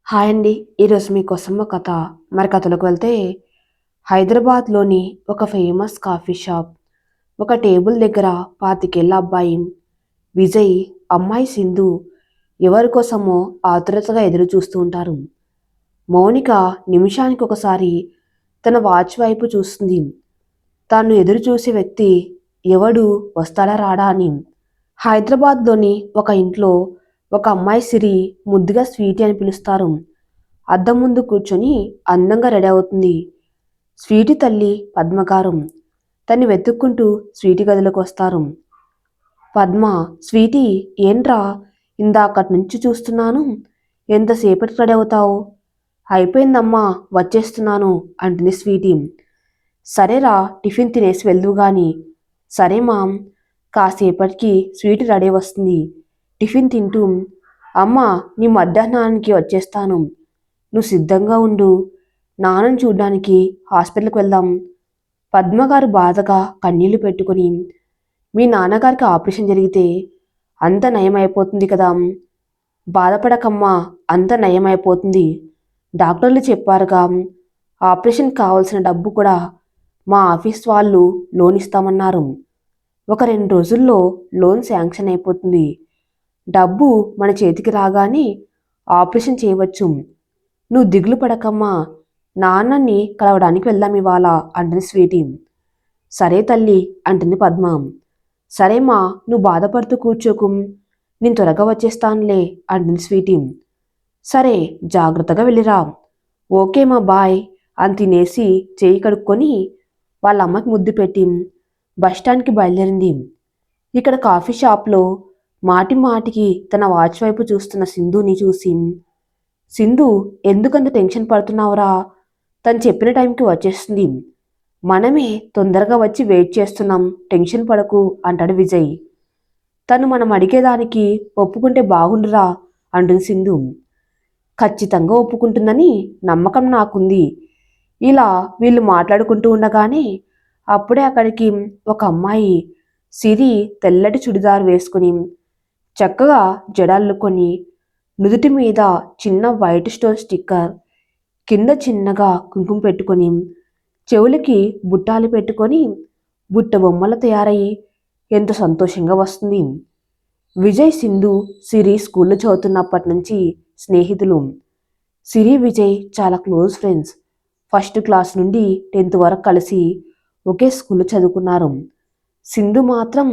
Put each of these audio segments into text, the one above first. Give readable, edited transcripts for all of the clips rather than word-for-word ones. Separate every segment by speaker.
Speaker 1: Hi అండి. ఈరోజు మీకోసం ఒక కథ. మరి కథలోకి వెళ్తే హైదరాబాద్‌లోని ఒక ఫేమస్ కాఫీ షాప్. ఒక టేబుల్ దగ్గర 25 ఏళ్ల అబ్బాయి విజయ్, అమ్మాయి సింధు ఎవరి కోసమో ఆతురతగా ఎదురు చూస్తూ ఉంటారు. మౌనిక నిమిషానికి ఒకసారి తన వాచ్ వైపు చూస్తుంది. తాను ఎదురు చూసే వ్యక్తి ఎవడు వస్తాడా రాడా అని. హైదరాబాద్‌లోని ఒక ఇంట్లో ఒక అమ్మాయి సిరి ముద్దుగా స్వీటీ అని పిలుస్తారు. అద్దం ముందు కూర్చొని అందంగా రెడీ అవుతుంది. స్వీటీ తల్లి పద్మగారు తన్ని వెతుక్కుంటూ స్వీటీ గదిలోకి వస్తారు. పద్మ, స్వీటీ ఏంట్రా ఇందాకటి నుంచి చూస్తున్నాను, ఎంతసేపటికి రెడీ అవుతావు? అయిపోయిందమ్మా, వచ్చేస్తున్నాను అంటుంది స్వీటీ. సరేరా, టిఫిన్ తినేసి వెళ్దువు గాని. సరే మామ్. కాసేపటికి స్వీటీ రెడీ వస్తుంది. టిఫిన్ తింటూ, అమ్మా నీ మధ్యాహ్నానికి వచ్చేస్తాను, నువ్వు సిద్ధంగా ఉండు, నాన్నను చూడ్డానికి హాస్పిటల్కి వెళ్దాం. పద్మగారు బాధగా కన్నీళ్లు పెట్టుకుని, మీ నాన్నగారికి ఆపరేషన్ జరిగితే అంత నయమైపోతుంది కదా, బాధపడకమ్మా, అంత నయమైపోతుంది, డాక్టర్లు చెప్పారుగా, ఆపరేషన్ కావాల్సిన డబ్బు కూడా మా ఆఫీస్ వాళ్ళు లోన్ ఇస్తామన్నారు. ఒక 2 రోజుల్లో లోన్ శాంక్షన్ అయిపోతుంది. డబ్బు మన చేతికి రాగానే ఆపరేషన్ చేయవచ్చు. నువ్వు దిగులు పడకమ్మా, నాన్నని కలవడానికి వెళ్దాం ఇవాళ అంటుంది స్వీటీ. సరే తల్లి అంటుంది పద్మ. సరేమ్మా, నువ్వు బాధపడుతూ కూర్చోకు, నేను త్వరగా వచ్చేస్తానులే అంటుంది స్వీటీ. సరే, జాగ్రత్తగా వెళ్ళిరా. ఓకే మా, బాయ్ అని తినేసి చేయి కడుక్కొని వాళ్ళ అమ్మకి ముద్దు పెట్టి బస్టాండ్కి బయలుదేరింది. ఇక్కడ కాఫీ షాప్లో మాటి మాటికి తన వాచ్ వైపు చూస్తున్న సింధుని చూసి, సింధు ఎందుకంత టెన్షన్ పడుతున్నావురా, తను చెప్పిన టైంకి వచ్చేస్తుంది, మనమే తొందరగా వచ్చి వెయిట్ చేస్తున్నాం, టెన్షన్ పడకు అంటాడు విజయ్. తను మనం అడిగేదానికి ఒప్పుకుంటే బాగుండురా అంటుంది సింధు. ఖచ్చితంగా ఒప్పుకుంటుందని నమ్మకం నాకుంది. ఇలా వీళ్ళు మాట్లాడుకుంటూ ఉండగానే అప్పుడే అక్కడికి ఒక అమ్మాయి సిరి తెల్లటి చుడిదార్ వేసుకుని చక్కగా జడల్లుకొని నుదుటి మీద చిన్న వైట్ స్టోన్ స్టిక్కర్, కింద చిన్నగా కుంకుమ పెట్టుకొని చెవులకి బుట్టాలు పెట్టుకొని బుట్ట బొమ్మలు తయారయ్యి ఎంత సంతోషంగా వస్తుంది. విజయ్, సింధు, సిరి స్కూల్లో చదువుతున్నప్పటి నుంచి స్నేహితులు. సిరి, విజయ్ చాలా క్లోజ్ ఫ్రెండ్స్. ఫస్ట్ క్లాస్ నుండి 10th వరకు కలిసి ఒకే స్కూల్లో చదువుకున్నారు. సింధు మాత్రం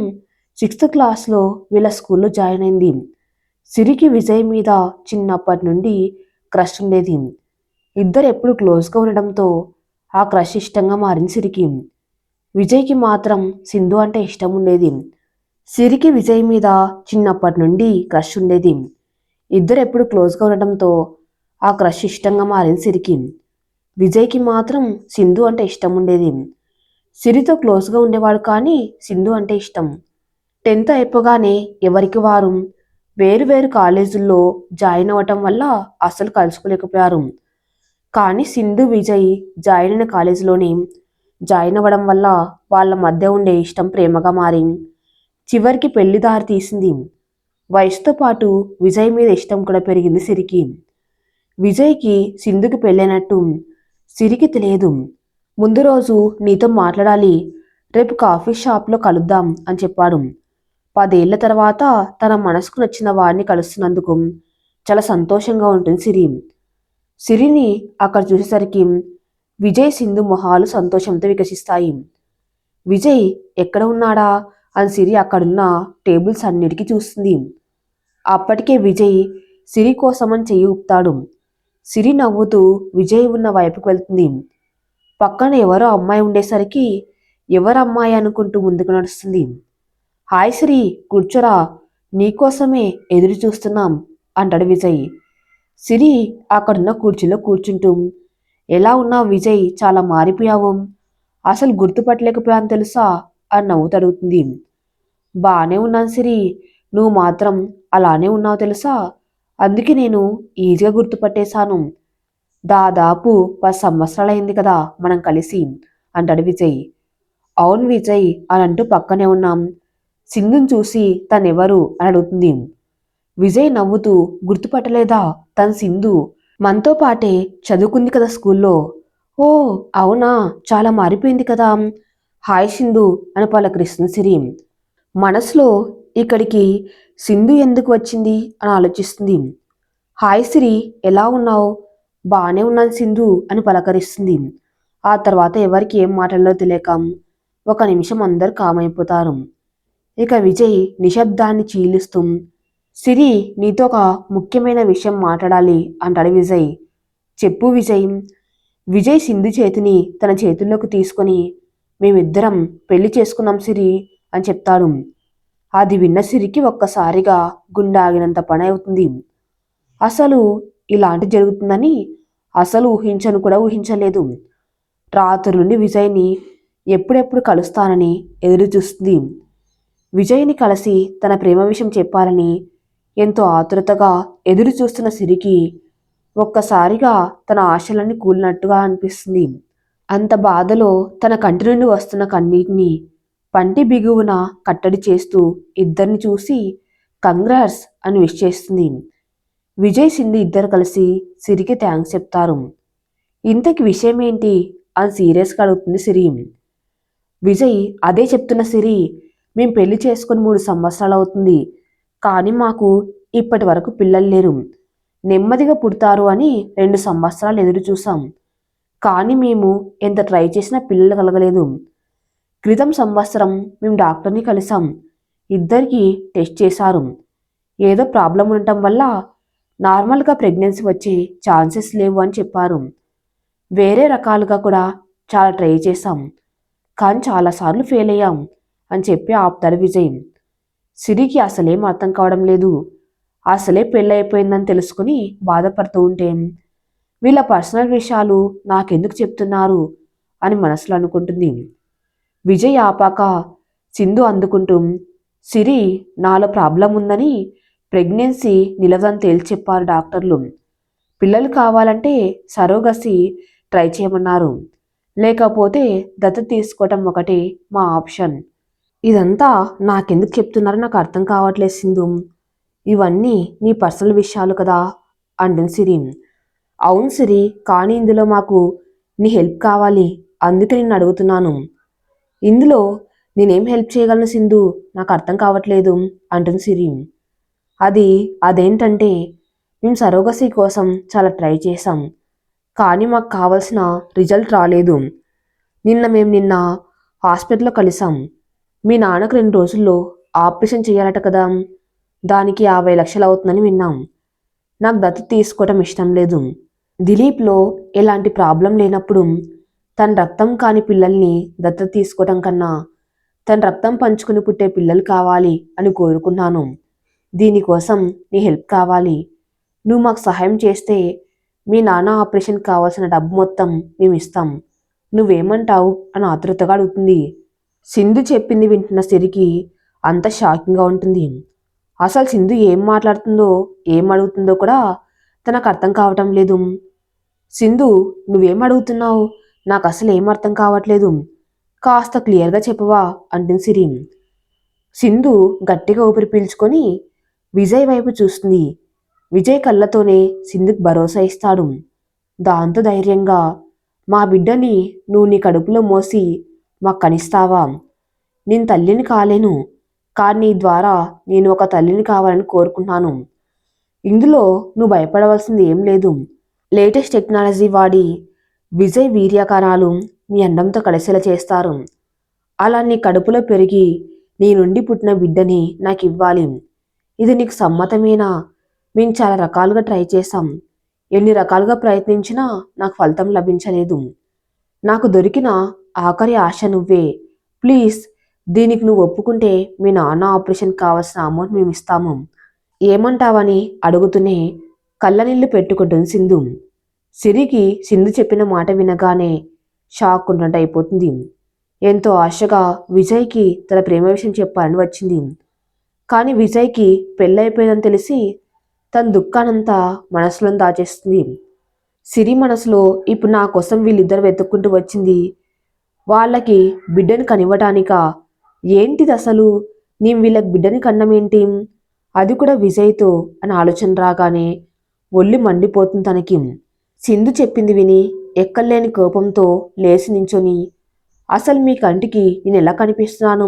Speaker 1: 6th క్లాస్లో వీళ్ళ స్కూల్లో జాయిన్ అయింది. సిరికి విజయ్ మీద చిన్నప్పటి నుండి క్రష్ ఉండేది. ఇద్దరు ఎప్పుడు క్లోజ్గా ఉండడంతో ఆ క్రష్ ఇష్టంగా మారింది సిరికి. విజయ్కి మాత్రం సింధు అంటే ఇష్టం ఉండేది. సిరికి విజయ్ మీద చిన్నప్పటి నుండి క్రష్ ఉండేది. ఇద్దరు ఎప్పుడు క్లోజ్గా ఉండడంతో ఆ క్రష్ ఇష్టంగా మారింది సిరికి. విజయ్కి మాత్రం సింధు అంటే ఇష్టం ఉండేది. సిరితో క్లోజ్గా ఉండేవాడు కానీ సింధు అంటే ఇష్టం. 10th అయిపోగానే ఎవరికి వారు వేరు వేరు కాలేజీల్లో జాయిన్ అవ్వటం వల్ల అస్సలు కలుసుకోలేకపోయారు. కానీ సింధు, విజయ్ జాయిన్ అయిన కాలేజీలోనే జాయిన్ అవ్వడం వల్ల వాళ్ళ మధ్య ఉండే ఇష్టం ప్రేమగా మారి చివరికి పెళ్లి దారి తీసింది. వయసుతో పాటు విజయ్ మీద ఇష్టం కూడా పెరిగింది సిరికి. విజయ్కి సింధుకి పెళ్ళైనట్టు సిరికి తెలియదు. ముందు రోజు నీతో మాట్లాడాలి, రేపు కాఫీ షాప్లో కలుద్దాం అని చెప్పాడు. 10 ఏళ్ల తర్వాత తన మనసుకు నచ్చిన వాడిని కలుస్తున్నందుకు చాలా సంతోషంగా ఉంటుంది సిరి. సిరిని అక్కడ చూసేసరికి విజయ్, సింధు మొహాలు సంతోషంతో వికసిస్తాయి. విజయ్ ఎక్కడ ఉన్నాడా అని సిరి అక్కడున్న టేబుల్స్ అన్నిటికీ చూస్తుంది. అప్పటికే విజయ్ సిరి కోసమని చెయ్యి ఊపుతాడు. సిరి నవ్వుతూ విజయ్ ఉన్న వైపుకు వెళ్తుంది. పక్కన ఎవరో అమ్మాయి ఉండేసరికి ఎవరమ్మాయి అనుకుంటూ ముందుకు నడుస్తుంది. హాయ్ సిరి, కూర్చోరా, నీకోసమే ఎదురు చూస్తున్నాం అంటాడు విజయ్. సిరి అక్కడున్న కుర్చీలో కూర్చుంటూ, ఎలా ఉన్నావు విజయ్, చాలా మారిపోయావు, అసలు గుర్తుపట్టలేకపోయాను తెలుసా అని నవ్వుతూ అడుగుతుంది. బానే ఉన్నాను సిరి, నువ్వు మాత్రం అలానే ఉన్నావు తెలుసా, అందుకే నేను ఈజీగా గుర్తుపట్టేశాను, దాదాపు 10 సంవత్సరాలైంది కదా మనం కలిసి అంటాడు విజయ్. అవును విజయ్ అని అంటూ పక్కనే ఉన్నాం సింధుని చూసి తనెవరు అని అడుగుతుంది. విజయ్ నవ్వుతూ, గుర్తుపట్టలేదా, తను సింధు, మనతో పాటే చదువుకుంది కదా స్కూల్లో. ఓ అవునా, చాలా మారిపోయింది కదా. హాయ్ సింధు అని పలకరిస్తుంది సిరి. మనసులో ఇక్కడికి సింధు ఎందుకు వచ్చింది అని ఆలోచిస్తుంది. హాయ్ సిరి, ఎలా ఉన్నావు? బానే ఉన్నాను సింధు అని పలకరిస్తుంది. ఆ తర్వాత ఎవరికి ఏం మాటల్లో తెలియక ఒక నిమిషం అందరు కామైపోతారు. ఇక విజయ్ నిశ్శబ్దాన్ని చీలుస్తూ, సిరి నీతో ఒక ముఖ్యమైన విషయం మాట్లాడాలి అంటాడు విజయ్. చెప్పు విజయ్. విజయ్ సింధు చేతిని తన చేతుల్లోకి తీసుకొని, మేమిద్దరం పెళ్లి చేసుకున్నాం సిరి అని చెప్తాడు. అది విన్న సిరికి ఒక్కసారిగా గుండె ఆగినంత పని అవుతుంది. అసలు ఇలాంటి జరుగుతుందని అసలు ఊహించను కూడా ఊహించలేదు. రాత్రి నుండి విజయ్ని ఎప్పుడెప్పుడు కలుస్తానని ఎదురు చూస్తుంది. విజయ్ని కలిసి తన ప్రేమ విషయం చెప్పాలని ఎంతో ఆతృతగా ఎదురు చూస్తున్న సిరికి ఒక్కసారిగా తన ఆశలన్నీ కూలినట్టుగా అనిపిస్తుంది. అంత బాధలో తన కంటి నుండి వస్తున్న కన్నీటిని పంటి బిగువున కట్టడి చేస్తూ ఇద్దరిని చూసి కంగ్రాట్స్ అని విష్ చేస్తుంది. విజయ్ సింధు ఇద్దరు కలిసి సిరికి థ్యాంక్స్ చెప్తారు. ఇంతకి విషయం ఏంటి అని సీరియస్గా అడుగుతుంది సిరి. విజయ్ అదే చెప్తున్న సిరి, మేం పెళ్లి చేసుకుని 3 సంవత్సరాలు అవుతుంది, కానీ మాకు ఇప్పటి వరకు పిల్లలు లేరు. నెమ్మదిగా పుడతారు అని 2 సంవత్సరాలు ఎదురు చూసాం, కానీ మేము ఎంత ట్రై చేసినా పిల్లలు కలగలేదు. క్రితం సంవత్సరం మేము డాక్టర్ని కలిసాం. ఇద్దరికి టెస్ట్ చేశారు. ఏదో ప్రాబ్లం ఉండటం వల్ల నార్మల్గా ప్రెగ్నెన్సీ వచ్చే ఛాన్సెస్ లేవు అని చెప్పారు. వేరే రకాలుగా కూడా చాలా ట్రై చేశాం, కానీ చాలాసార్లు ఫెయిల్ అయ్యాం అని చెప్పి ఆపుతాడు విజయ్. సిరికి అసలేం అర్థం కావడం లేదు. అసలే పెళ్ళైపోయిందని తెలుసుకుని బాధపడుతూ ఉంటే వీళ్ళ పర్సనల్ విషయాలు నాకెందుకు చెప్తున్నారు అని మనసులో అనుకుంటుంది. విజయ్ ఆపాక సింధు అందుకుంటూ, సిరి నాలో ప్రాబ్లం ఉందని ప్రెగ్నెన్సీ నిలవదని తేల్చి చెప్పారు డాక్టర్లు. పిల్లలు కావాలంటే సరోగసి ట్రై చేయమన్నారు, లేకపోతే దత్తత తీసుకోవటం ఒకటే మా ఆప్షన్. ఇదంతా నాకెందుకు చెప్తున్నారో నాకు అర్థం కావట్లేదు సింధు. ఇవన్నీ నీ పర్సనల్ విషయాలు కదా అంటుంది సిరి. అవును సిరి, కానీ ఇందులో మాకు నీ హెల్ప్ కావాలి, అందుకే నిన్ను అడుగుతున్నాను. ఇందులో నేనేం హెల్ప్ చేయగలను సింధు, నాకు అర్థం కావట్లేదు అంటుంది సిరి. అదేంటంటే మేము సరోగసీ కోసం చాలా ట్రై చేశాం, కానీ మాకు కావలసిన రిజల్ట్ రాలేదు. నిన్న హాస్పిటల్లో కలిసాం. మీ నాన్నకు 2 రోజుల్లో ఆపరేషన్ చేయాలట కదా, దానికి 50 లక్షలు అవుతుందని విన్నాం. నాకు దత్తత తీసుకోవటం ఇష్టం లేదు. దిలీప్లో ఎలాంటి ప్రాబ్లం లేనప్పుడు తన రక్తం కాని పిల్లల్ని దత్తత తీసుకోవటం కన్నా తన రక్తం పంచుకుని పుట్టే పిల్లలు కావాలి అని కోరుకున్నాను. దీనికోసం నీ హెల్ప్ కావాలి. నువ్వు మాకు సహాయం చేస్తే మీ నాన్న ఆపరేషన్ కావాల్సిన డబ్బు మొత్తం మేము ఇస్తాం. నువ్వేమంటావు అని ఆతృతగా అడుగుతుంది. సింధు చెప్పింది వింటున్న సిరికి అంత షాకింగ్గా ఉంటుంది. అసలు సింధు ఏం మాట్లాడుతుందో ఏం అడుగుతుందో కూడా తనకు అర్థం కావటం లేదు. సింధు, నువ్వేం అడుగుతున్నావు? నాకు అసలు ఏం అర్థం కావట్లేదు, కాస్త క్లియర్గా చెప్పవా అంటుంది సిరి. సింధు గట్టిగా ఊపిరి పీల్చుకొని విజయ్ వైపు చూస్తుంది. విజయ్ కళ్ళతోనే సింధుకి భరోసా ఇస్తాడు. దాంతో ధైర్యంగా, మా బిడ్డని నువ్వు నీ కడుపులో మోసి మాకు కనిస్తావా? నేను తల్లిని కాలేను, కానీ నీ ద్వారా నేను ఒక తల్లిని కావాలని కోరుకుంటున్నాను. ఇందులో నువ్వు భయపడవలసింది ఏం లేదు. లేటెస్ట్ టెక్నాలజీ వాడి విజయ్ వీర్యకణాలు మీ అండంతో కలిసేలా చేస్తారు. అలా నీ కడుపులో పెరిగి నీ నుండి పుట్టిన బిడ్డని నాకు ఇవ్వాలి. ఇది నీకు సమ్మతమేనా? మేము చాలా రకాలుగా ట్రై చేశాం. ఎన్ని రకాలుగా ప్రయత్నించినా నాకు ఫలితం లభించలేదు. నాకు దొరికిన ఆఖరి ఆశ నువ్వే. ప్లీజ్, దీనికి నువ్వు ఒప్పుకుంటే మీ నాన్న ఆపరేషన్ కావాల్సిన అమౌంట్ మేము ఇస్తాము. ఏమంటావని అడుగుతూనే కళ్ళనీళ్లు పెట్టుకుంటుంది సింధు. సిరికి సింధు చెప్పిన మాట వినగానే షాక్ ఉన్నట్టు అయిపోతుంది. ఎంతో ఆశగా విజయ్కి తన ప్రేమ విషయం చెప్పాలని వచ్చింది. కానీ విజయ్కి పెళ్ళైపోయిందని తెలిసి తన దుఃఖానంతా మనసులో దాచేస్తుంది. సిరి మనసులో ఇప్పుడు నా కోసం వీళ్ళిద్దరు వెతుక్కుంటూ వచ్చింది, వాళ్ళకి బిడ్డని కనివ్వటానికా? ఏంటిది అసలు? నేను వీళ్ళకి బిడ్డని కన్నమేంటి, అది కూడా విజయ్తో అని ఆలోచన రాగానే ఒళ్ళు మండిపోతుంది తనకి. సింధు చెప్పింది విని ఎక్కలేని కోపంతో లేచి నించొని, అసలు మీ కంటికి నేను ఎలా కనిపిస్తున్నాను?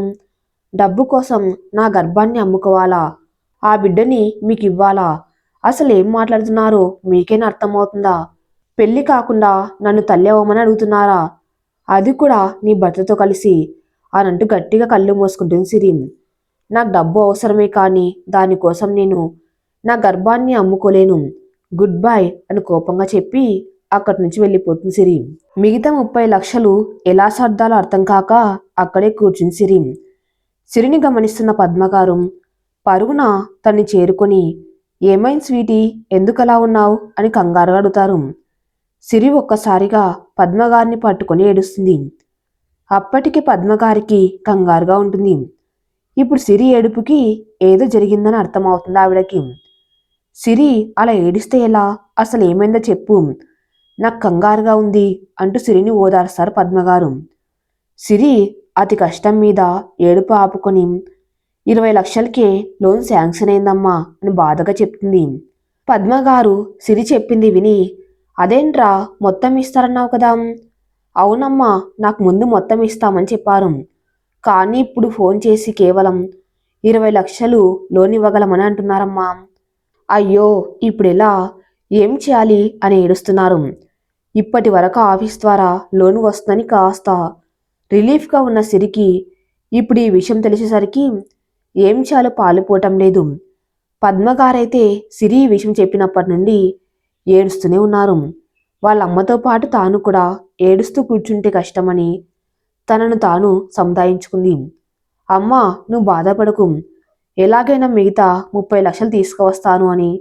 Speaker 1: డబ్బు కోసం నా గర్భాన్ని అమ్ముకోవాలా? ఆ బిడ్డని మీకు ఇవ్వాలా? అసలు ఏం మాట్లాడుతున్నారో మీకేనా అర్థమవుతుందా? పెళ్లి కాకుండా నన్ను తల్లి అవ్వమని అడుగుతున్నారా? అది కూడా నీ భర్తతో కలిసి అనంటూ గట్టిగా కళ్ళు మూసుకుంటుంది సిరి. నాకు డబ్బు అవసరమే కానీ దానికోసం నేను నా గర్భాన్ని అమ్ముకోలేను. గుడ్ బై అని కోపంగా చెప్పి అక్కడి నుంచి వెళ్ళిపోతుంది సిరి. మిగతా 30 లక్షలు ఎలా సర్దాలో అర్థం కాక అక్కడే కూర్చుంది సిరి. సిరిని గమనిస్తున్న పద్మగారు పరుగున తన్ని చేరుకొని, ఏమైంది స్వీటీ, ఎందుకలా ఉన్నావు అని కంగారుగా అడుగుతారు. సిరి ఒక్కసారిగా పద్మగారిని పట్టుకొని ఏడుస్తుంది. అప్పటికి పద్మగారికి కంగారుగా ఉంటుంది. ఇప్పుడు సిరి ఏడుపుకి ఏదో జరిగిందని అర్థమవుతుంది ఆవిడకి. సిరి అలా ఏడిస్తే ఎలా? అసలు ఏమైందో చెప్పు, నాకు కంగారుగా ఉంది అంటూ సిరిని ఓదార్స్తారు పద్మగారు. సిరి అతి కష్టం మీద ఏడుపు ఆపుకొని, 20 లక్షలకే లోన్ శాంక్షన్ అయిందమ్మా అని బాధగా చెప్తుంది. పద్మగారు సిరి చెప్పింది విని, అదేంట్రా మొత్తం ఇస్తారన్నావు కదా? అవునమ్మా, నాకు ముందు మొత్తం ఇస్తామని చెప్పారు. కానీ ఇప్పుడు ఫోన్ చేసి కేవలం 20 లక్షలు లోన్ ఇవ్వగలమని అంటున్నారమ్మా. అయ్యో, ఇప్పుడెలా, ఏం చేయాలి అని ఏడుస్తున్నారు. ఇప్పటి వరకు ఆఫీస్ ద్వారా లోన్ వస్తుందని కాస్త రిలీఫ్గా ఉన్న సిరికి ఇప్పుడు ఈ విషయం తెలిసేసరికి ఏం చేయాలో పాలుపోవటం లేదు. పద్మగారైతే సిరి ఈ విషయం చెప్పినప్పటి నుండి ఏడుస్తూనే ఉన్నారు. వాళ్ళ అమ్మతో పాటు తాను కూడా ఏడుస్తూ కూర్చుంటే కష్టమని తనను తాను సముదాయించుకుంది. అమ్మా, నువ్వు బాధపడకు, ఎలాగైనా మిగతా 30 లక్షలు తీసుకువస్తాను అని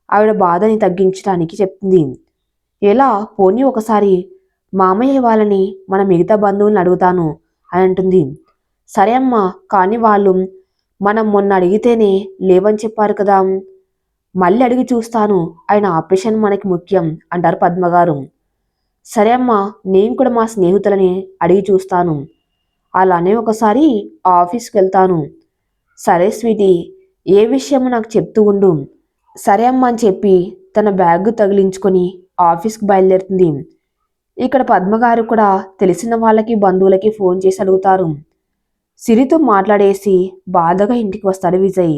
Speaker 1: ఆవిడ బాధని తగ్గించడానికి చెప్తుంది. ఎలా, పోనీ ఒకసారి మామయ్య వాళ్ళని మన మిగతా బంధువులను అడుగుతాను అని అంటుంది. సరే అమ్మా, కానీ వాళ్ళు మనం మొన్న అడిగితేనే లేవని చెప్పారు కదా, మళ్ళీ అడిగి చూస్తాను, ఆయన ఆపరేషన్ మనకి ముఖ్యం అంటారు పద్మగారు. సరే అమ్మా, నేను కూడా మా స్నేహితులని అడిగి చూస్తాను, అలానే ఒకసారి ఆఫీస్కి వెళ్తాను. సరే స్వీటీ, ఏ విషయమో నాకు చెప్తూ ఉండు. సరే అమ్మా అని చెప్పి తన బ్యాగ్ తగిలించుకొని ఆఫీస్కి బయలుదేరుతుంది. ఇక్కడ పద్మగారు కూడా తెలిసిన వాళ్ళకి బంధువులకి ఫోన్ చేసి అడుగుతారు. సిరితో మాట్లాడేసి బాధగా ఇంటికి వస్తాడు విజయ్.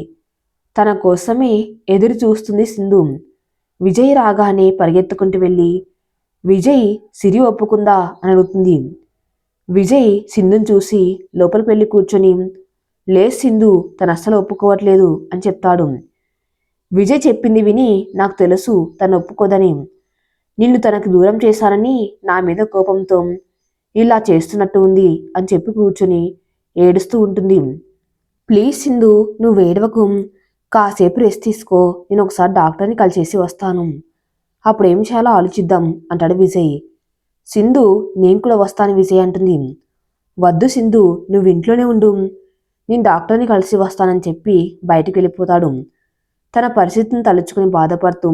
Speaker 1: తన కోసమే ఎదురు చూస్తుంది సింధు. విజయ్ రాగానే పరిగెత్తుకుంటూ వెళ్ళి, విజయ్ సిరి ఒప్పుకుందా అని అడుగుతుంది. విజయ్ సింధుని చూసి లోపలికి వెళ్ళి కూర్చొని, లేదు సింధు, తను అస్సలు ఒప్పుకోవట్లేదు అని చెప్తాడు. విజయ్ చెప్పింది విని, నాకు తెలుసు తను ఒప్పుకోదని, నిన్ను తనకు దూరం చేశానని నా మీద కోపంతో ఇలా చేస్తున్నట్టు ఉంది అని చెప్పి కూర్చొని ఏడుస్తూ ఉంటుంది. ప్లీజ్ సింధు, నువ్వు ఏడవకు, కాసేపు రెస్ట్ తీసుకో, నేను ఒకసారి డాక్టర్ని కలిసేసి వస్తాను, అప్పుడు ఏం చేయాలో ఆలోచిద్దాం అంటాడు విజయ్. సింధు, నేను కూడా వస్తాను విజయ్ అంటుంది. వద్దు సింధు, నువ్వు ఇంట్లోనే ఉండు, నేను డాక్టర్ని కలిసి వస్తానని చెప్పి బయటికి వెళ్ళిపోతాడు. తన పరిస్థితిని తలుచుకుని బాధపడుతూ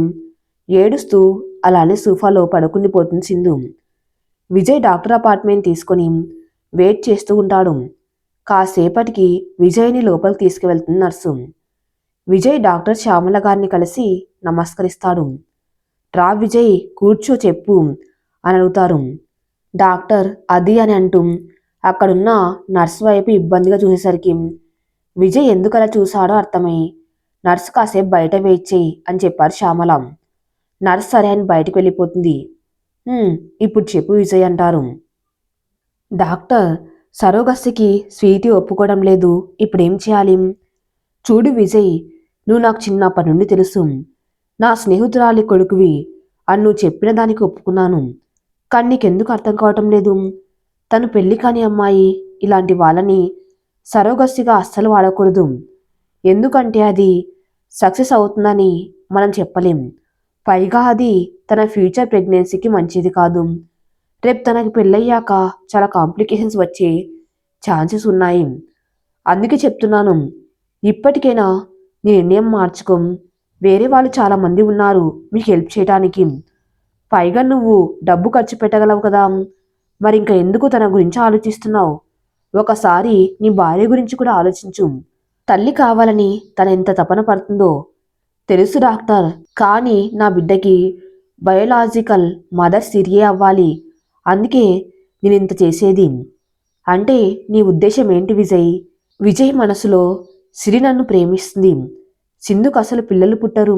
Speaker 1: ఏడుస్తూ అలానే సోఫాలో పడుకుండిపోతుంది సింధు. విజయ్ డాక్టర్ అపార్ట్మెంట్ తీసుకొని వెయిట్ చేస్తూ ఉంటాడు. కాసేపటికి విజయ్ని లోపలికి తీసుకువెళ్తుంది నర్సు. విజయ్ డాక్టర్ శ్యామల గారిని కలిసి నమస్కరిస్తాడు. రా విజయ్, కూర్చో, చెప్పు అని అడుగుతారు. డాక్టర్ అది అని అంటూ అక్కడున్న నర్సు వైపు ఇబ్బందిగా చూసేసరికి విజయ్ ఎందుకలా చూశాడో అర్థమై, నర్సు కాసేపు బయట వెయిట్ చేయి అని చెప్పారు శ్యామల. నర్సు సరే అని బయటకు వెళ్ళిపోతుంది. ఇప్పుడు చెప్పు విజయ్ అంటారు. డాక్టర్, సరోగస్సికి స్వీటీ ఒప్పుకోవడం లేదు, ఇప్పుడేం చేయాలి? చూడు విజయ్, నువ్వు నాకు చిన్నప్పటి నుండి తెలుసు, నా స్నేహితురాలి కొడుకువి అని నువ్వు చెప్పిన దానికి ఒప్పుకున్నాను. కానీ నీకెందుకు అర్థం కావటం లేదు? తను పెళ్లి కాని అమ్మాయి, ఇలాంటి వాళ్ళని సరోగస్సిగా అస్సలు వాడకూడదు. ఎందుకంటే అది సక్సెస్ అవుతుందని మనం చెప్పలేం. పైగా అది తన ఫ్యూచర్ ప్రెగ్నెన్సీకి మంచిది కాదు. రేపు తనకి పెళ్ళయ్యాక చాలా కాంప్లికేషన్స్ వచ్చే ఛాన్సెస్ ఉన్నాయి. అందుకే చెప్తున్నాను, ఇప్పటికైనా నీ నిర్ణయం మార్చుకో. వేరే వాళ్ళు చాలామంది ఉన్నారు మీకు హెల్ప్ చేయడానికి. పైగా నువ్వు డబ్బు ఖర్చు పెట్టగలవు కదా, మరి ఇంకా ఎందుకు తన గురించి ఆలోచిస్తున్నావు? ఒకసారి నీ భార్య గురించి కూడా ఆలోచించు. తల్లి కావాలని తన ఎంత తపన పడుతుందో తెలుసు డాక్టర్, కానీ నా బిడ్డకి బయోలాజికల్ మదర్ సిరియే అవ్వాలి. అందుకే నేను ఇంత చేసేది. అంటే నీ ఉద్దేశం ఏంటి విజయ్? విజయ్ మనసులో సిరి నన్ను ప్రేమిస్తుంది. సింధుకు అసలు పిల్లలు పుట్టరు.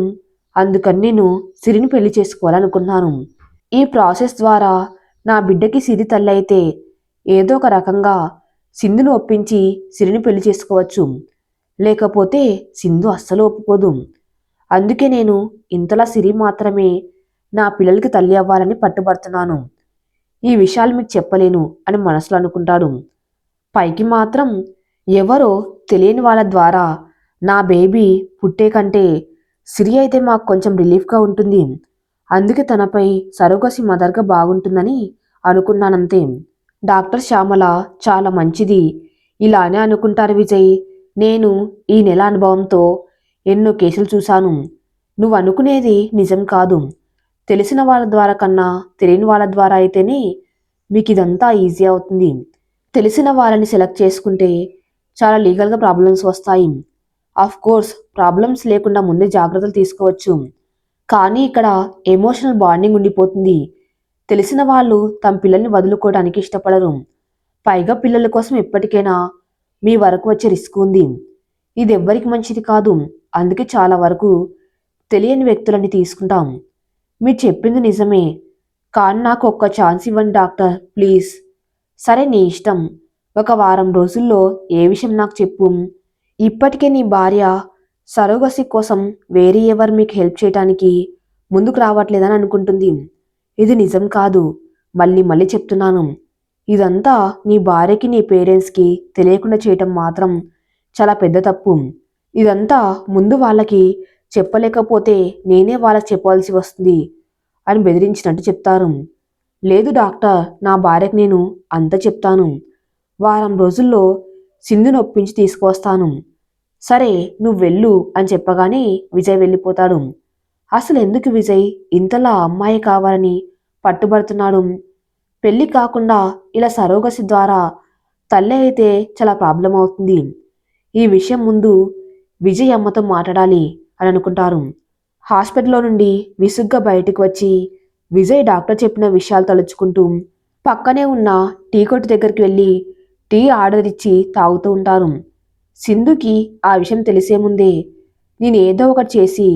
Speaker 1: అందుకని నేను సిరిని పెళ్లి చేసుకోవాలనుకున్నాను. ఈ ప్రాసెస్ ద్వారా నా బిడ్డకి సిరి తల్లి అయితే ఏదో ఒక రకంగా సింధును ఒప్పించి సిరిని పెళ్లి చేసుకోవచ్చు. లేకపోతే సింధు అస్సలు ఒప్పుకోదు. అందుకే నేను ఇంతలా సిరి మాత్రమే నా పిల్లలకి తల్లి అవ్వాలని పట్టుబడుతున్నాను. ఈ విషయాలు మీకు చెప్పలేను అని మనసులో అనుకుంటాడు. పైకి మాత్రం ఎవరో తెలియని వాళ్ళ ద్వారా నా బేబీ పుట్టే కంటే సిరి అయితే మాకు కొంచెం రిలీఫ్గా ఉంటుంది. అందుకే తనపై సరోగసి మదర్గా బాగుంటుందని అనుకున్నానంతే. డాక్టర్ శ్యామల చాలా మంచిది. ఇలానే అనుకుంటారు విజయ్. నేను ఈ నెల అనుభవంతో ఎన్నో కేసులు చూశాను. నువ్వు అనుకునేది నిజం కాదు. తెలిసిన వాళ్ళ ద్వారా కన్నా తెలియని వాళ్ళ ద్వారా అయితేనే మీకు ఇదంతా ఈజీ అవుతుంది. తెలిసిన వాళ్ళని సెలెక్ట్ చేసుకుంటే చాలా లీగల్గా ప్రాబ్లమ్స్ వస్తాయి. ఆఫ్ కోర్స్ ప్రాబ్లమ్స్ లేకుండా ముందే జాగ్రత్తలు తీసుకోవచ్చు. కానీ ఇక్కడ ఎమోషనల్ బాండింగ్ ఉండిపోతుంది. తెలిసిన వాళ్ళు తమ పిల్లల్ని వదులుకోవడానికి ఇష్టపడరు. పైగా పిల్లల కోసం ఎప్పటికైనా మీ వరకు వచ్చే రిస్క్ ఉంది. ఇది ఎవ్వరికి మంచిది కాదు. అందుకే చాలా వరకు తెలియని వ్యక్తులని తీసుకుంటాం. మీరు చెప్పింది నిజమే, కానీ నాకు ఒక్క ఛాన్స్ ఇవ్వండి డాక్టర్ ప్లీజ్. సరే నీ ఇష్టం. ఒక వారం రోజుల్లో ఏ విషయం నాకు చెప్పు. ఇప్పటికే నీ భార్య సరోగసి కోసం వేరే ఎవరు మీకు హెల్ప్ చేయడానికి ముందుకు రావట్లేదని అనుకుంటుంది. ఇది నిజం కాదు. మళ్ళీ మళ్ళీ చెప్తున్నాను. ఇదంతా నీ భార్యకి నీ పేరెంట్స్కి తెలియకుండా చేయటం మాత్రం చాలా పెద్ద తప్పు. ఇదంతా ముందు వాళ్ళకి చెప్పలేకపోతే నేనే వాళ్ళకి చెప్పవలసి వస్తుంది అని బెదిరించినట్టు చెప్తారు. లేదు డాక్టర్, నా భార్యకు నేను అంతా చెప్తాను. వారం రోజుల్లో సింధుని ఒప్పించి తీసుకువస్తాను. సరే నువ్వు వెళ్ళు అని చెప్పగానే విజయ్ వెళ్ళిపోతాడు. అసలు ఎందుకు విజయ్ ఇంతలా అమ్మాయి కావాలని పట్టుబడుతున్నాడు? పెళ్లి కాకుండా ఇలా సరోగసి ద్వారా తల్లి అయితే చాలా ప్రాబ్లం అవుతుంది. ఈ విషయం ముందు విజయ్ అమ్మతో మాట్లాడాలి అని అనుకుంటారు. హాస్పిటల్లో నుండి విసుగ్గా బయటికి వచ్చి విజయ్ డాక్టర్ చెప్పిన విషయాలు తలుచుకుంటూ పక్కనే ఉన్న టీ కొట్టు దగ్గరికి వెళ్ళి టీ ఆర్డర్ ఇచ్చి తాగుతూ ఉంటారు. సింధుకి ఆ విషయం తెలిసే ముందే నేను ఏదో ఒకటి చేసి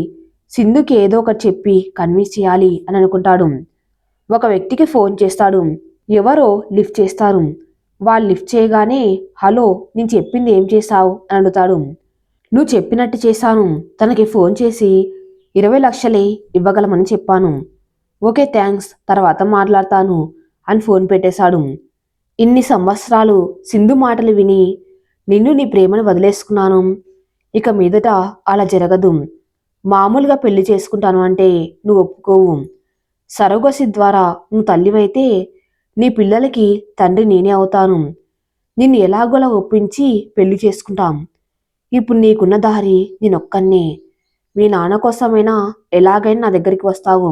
Speaker 1: సింధుకి ఏదో ఒకటి చెప్పి కన్విన్స్ చేయాలి అని అనుకుంటాడు. ఒక వ్యక్తికి ఫోన్ చేస్తాడు. ఎవరో లిఫ్ట్ చేస్తారు. వాళ్ళు లిఫ్ట్ చేయగానే హలో, నేను చెప్పింది ఏం చేశావు అని అడుగుతాడు. నువ్వు చెప్పినట్టు చేశాను. తనకి ఫోన్ చేసి 20 లక్షలే ఇవ్వగలమని చెప్పాను. ఓకే థ్యాంక్స్, తర్వాత మాట్లాడతాను అని ఫోన్ పెట్టేశాడు. ఇన్ని సంవత్సరాలు సింధు మాటలు విని నిన్ను నీ ప్రేమను వదిలేసుకున్నాను. ఇక మీదట అలా జరగదు. మామూలుగా పెళ్లి చేసుకుంటాను అంటే నువ్వు ఒప్పుకోవు. సరోగసి ద్వారా నువ్వు తల్లివైతే నీ పిల్లలకి తండ్రి నేనే అవుతాను. నిన్ను ఎలాగోలా ఒప్పించి పెళ్లి చేసుకుంటాం. ఇప్పుడు నీకున్న దారి నేనొక్కన్నే. మీ నాన్న కోసమైనా ఎలాగైనా నా దగ్గరికి వస్తావు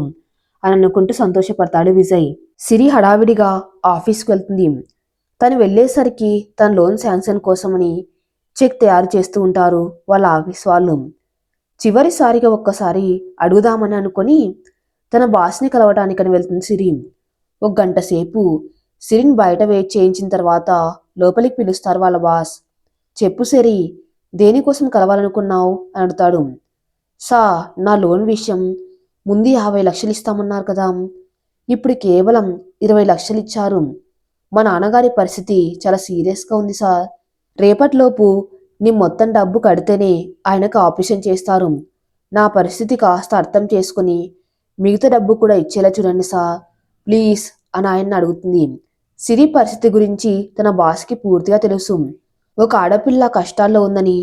Speaker 1: అని అనుకుంటూ సంతోషపడతాడు విజయ్. సిరి హడావిడిగా ఆఫీస్కి వెళ్తుంది. తను వెళ్ళేసరికి తన లోన్ శాంక్షన్ కోసమని చెక్ తయారు చేస్తూ ఉంటారు వాళ్ళ ఆఫీస్ వాళ్ళు. చివరిసారిగా ఒక్కసారి అడుగుదామని అనుకొని తన బాస్ని కలవటానికని వెళ్తుంది సిరి. ఒక గంట సేపు సిరిని బయట వెయిట్ చేయించిన తర్వాత లోపలికి పిలుస్తారు వాళ్ళ బాస్. చెప్పు సిరి, దేనికోసం కలవాలనుకున్నావు అని అడుగుతాడు. నా లోన్ విషయం ముందు 50 లక్షలు ఇస్తామన్నారు కదా, ఇప్పుడు కేవలం 20 లక్షలు ఇచ్చారు. మా నాన్నగారి పరిస్థితి చాలా సీరియస్గా ఉంది సార్. రేపటిలోపు నీ మొత్తం డబ్బు కడితేనే ఆయనకు ఆపరేషన్ చేస్తారు. నా పరిస్థితి కాస్త అర్థం చేసుకుని మిగతా డబ్బు కూడా ఇచ్చేలా చూడండి సార్ ప్లీజ్ అని ఆయన్ని అడుగుతుంది. సిరి పరిస్థితి గురించి తన బాస్కి పూర్తిగా తెలుసు. ఒక ఆడపిల్ల కష్టాల్లో ఉందని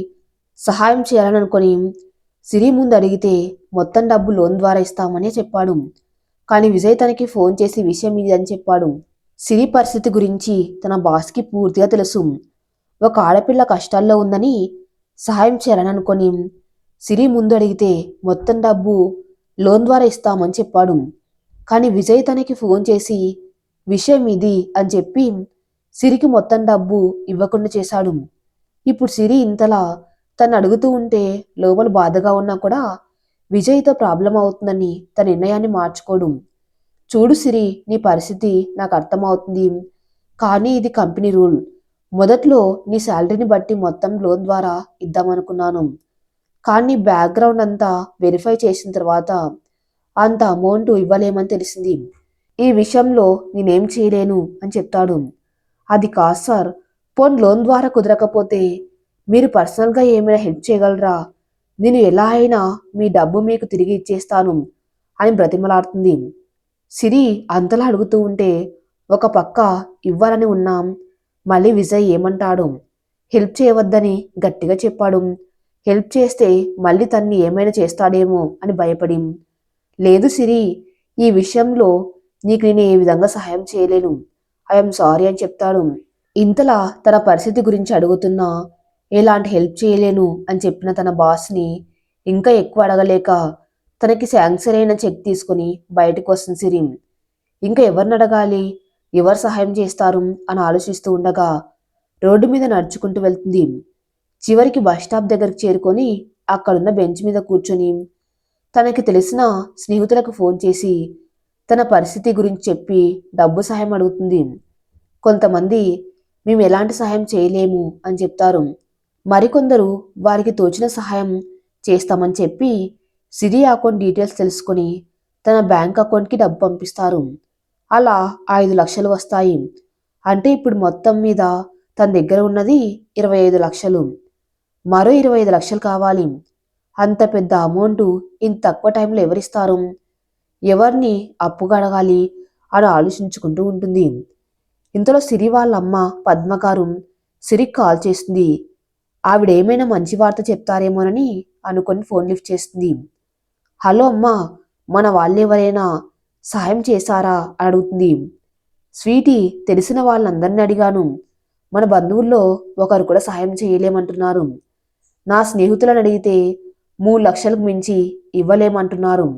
Speaker 1: సహాయం చేయాలని అనుకుని సిరి ముందు అడిగితే మొత్తం డబ్బు లోన్ ద్వారా ఇస్తామని చెప్పాడు. కానీ విజయ్ తనకి ఫోన్ చేసి విషయం ఇది అని చెప్పాడు. సిరి పరిస్థితి గురించి తన బాస్కి పూర్తిగా తెలుసు. ఒక ఆడపిల్ల కష్టాల్లో ఉందని సహాయం చేయాలని అనుకొని సిరి ముందు అడిగితే మొత్తం డబ్బు లోన్ ద్వారా ఇస్తామని చెప్పాడు. కానీ విజయ్ తనకి ఫోన్ చేసి విషయం ఇది అని చెప్పి సిరికి మొత్తం డబ్బు ఇవ్వకుండా చేశాడు. ఇప్పుడు సిరి ఇంతలా తను అడుగుతూ ఉంటే లోపల బాధగా ఉన్నా కూడా విజయ్తో ప్రాబ్లం అవుతుందని తన నిర్ణయాన్ని మార్చుకోడు. చూడు సిరి, నీ పరిస్థితి నాకు అర్థమవుతుంది. కానీ ఇది కంపెనీ రూల్. మొదట్లో నీ శాలరీని బట్టి మొత్తం లోన్ ద్వారా ఇద్దామనుకున్నాను. కానీ నీ బ్యాక్గ్రౌండ్ అంతా వెరిఫై చేసిన తర్వాత అంత అమౌంట్ ఇవ్వలేమని తెలిసింది. ఈ విషయంలో నేనేం చేయలేను అని చెప్తాడు. అది కాదు సార్, పోన్ లోన్ ద్వారా కుదరకపోతే మీరు పర్సనల్గా ఏమైనా హెల్ప్ చేయగలరా? నేను ఎలా అయినా మీ డబ్బు మీకు తిరిగి ఇచ్చేస్తాను అని బ్రతిమలాడుతుంది. సిరి అంతలా అడుగుతూ ఉంటే ఒక పక్క ఇవ్వాలని ఉన్నాం. మళ్ళీ విజయ్ ఏమంటాడు? హెల్ప్ చేయవద్దని గట్టిగా చెప్పాడు. హెల్ప్ చేస్తే మళ్ళీ తన్ని ఏమైనా చేస్తాడేమో అని భయపడి, లేదు సిరి, ఈ విషయంలో నీకు నేను ఏ విధంగా సహాయం చేయలేను, ఐఎమ్ సారీ అని చెప్తాడు. ఇంతలా తన పరిస్థితి గురించి అడుగుతున్నా ఎలాంటి హెల్ప్ చేయలేను అని చెప్పిన తన బాస్ని ఇంకా ఎక్కువ అడగలేక తనకి శాంక్షన్ అయిన చెక్ తీసుకుని బయటకు వస్తుంది సిరి. ఇంకా ఎవరిని అడగాలి, ఎవరు సహాయం చేస్తారు అని ఆలోచిస్తూ ఉండగా రోడ్డు మీద నడుచుకుంటూ వెళ్తుంది. చివరికి బస్ స్టాప్ దగ్గరికి చేరుకొని అక్కడున్న బెంచ్ మీద కూర్చొని తనకి తెలిసిన స్నేహితులకు ఫోన్ చేసి తన పరిస్థితి గురించి చెప్పి డబ్బు సహాయం అడుగుతుంది. కొంతమంది మేము ఎలాంటి సహాయం చేయలేము అని చెప్తారు. మరికొందరు వారికి తోచిన సహాయం చేస్తామని చెప్పి సిరి అకౌంట్ డీటెయిల్స్ తెలుసుకొని తన బ్యాంక్ అకౌంట్కి డబ్బు పంపిస్తారు. అలా 5 లక్షలు వస్తాయి. అంటే ఇప్పుడు మొత్తం మీద తన దగ్గర ఉన్నది 25 లక్షలు. మరో 25 లక్షలు కావాలి. అంత పెద్ద అమౌంట్ ఇంత తక్కువ టైంలో ఎవరిస్తారు? ఎవరిని అప్పుగా అడగాలి అని ఆలోచించుకుంటూ ఉంటుంది. ఇంతలో సిరి వాళ్ళ అమ్మ పద్మగారు సిరికి కాల్ చేస్తుంది. ఆవిడేమైనా మంచి వార్త చెప్తారేమోనని అనుకొని ఫోన్ లిఫ్ట్ చేస్తుంది. హలో అమ్మా, మన వాళ్ళెవరైనా సహాయం చేశారా అని అడుగుతుంది. స్వీటీ, తెలిసిన వాళ్ళందరినీ అడిగాను. మన బంధువుల్లో ఒకరు కూడా సహాయం చేయలేమంటున్నారు. నా స్నేహితులను అడిగితే 3 లక్షలకు మించి ఇవ్వలేమంటున్నారు.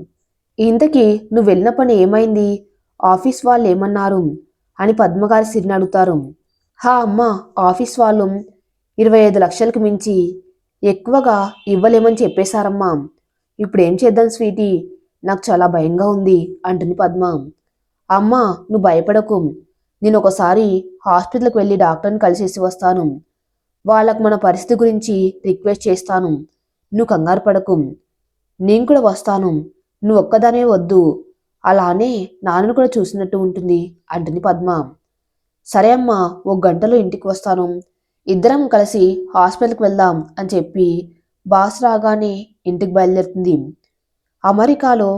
Speaker 1: ఇంతకీ నువ్వు వెళ్ళిన పని ఏమైంది? ఆఫీస్ వాళ్ళు ఏమన్నారు అని పద్మగారి సిరిని అడుగుతారు. హా అమ్మ, ఆఫీస్ వాళ్ళు 25 లక్షలకు మించి ఎక్కువగా ఇవ్వలేమని చెప్పేశారమ్మా. ఇప్పుడేం చేద్దాం స్వీటీ, నాకు చాలా భయంగా ఉంది అంటుంది పద్మ. అమ్మా, నువ్వు భయపడకు. నేను ఒకసారి హాస్పిటల్కి వెళ్ళి డాక్టర్ని కలిసేసి వస్తాను. వాళ్ళకు మన పరిస్థితి గురించి రిక్వెస్ట్ చేస్తాను. నువ్వు కంగారు పడకు. నేను కూడా వస్తాను. నువ్వు ఒక్కదానే వద్దు, అలానే నాన్నను కూడా చూసినట్టు ఉంటుంది అంటుంది పద్మ. సరే అమ్మా, 1 గంటలో ఇంటికి వస్తాను. ఇద్దరం కలిసి హాస్పిటల్కి వెళ్దాం అని చెప్పి బాస్ రాగానే ఇంటికి బయలుదేరుతుంది. అమెరికాలో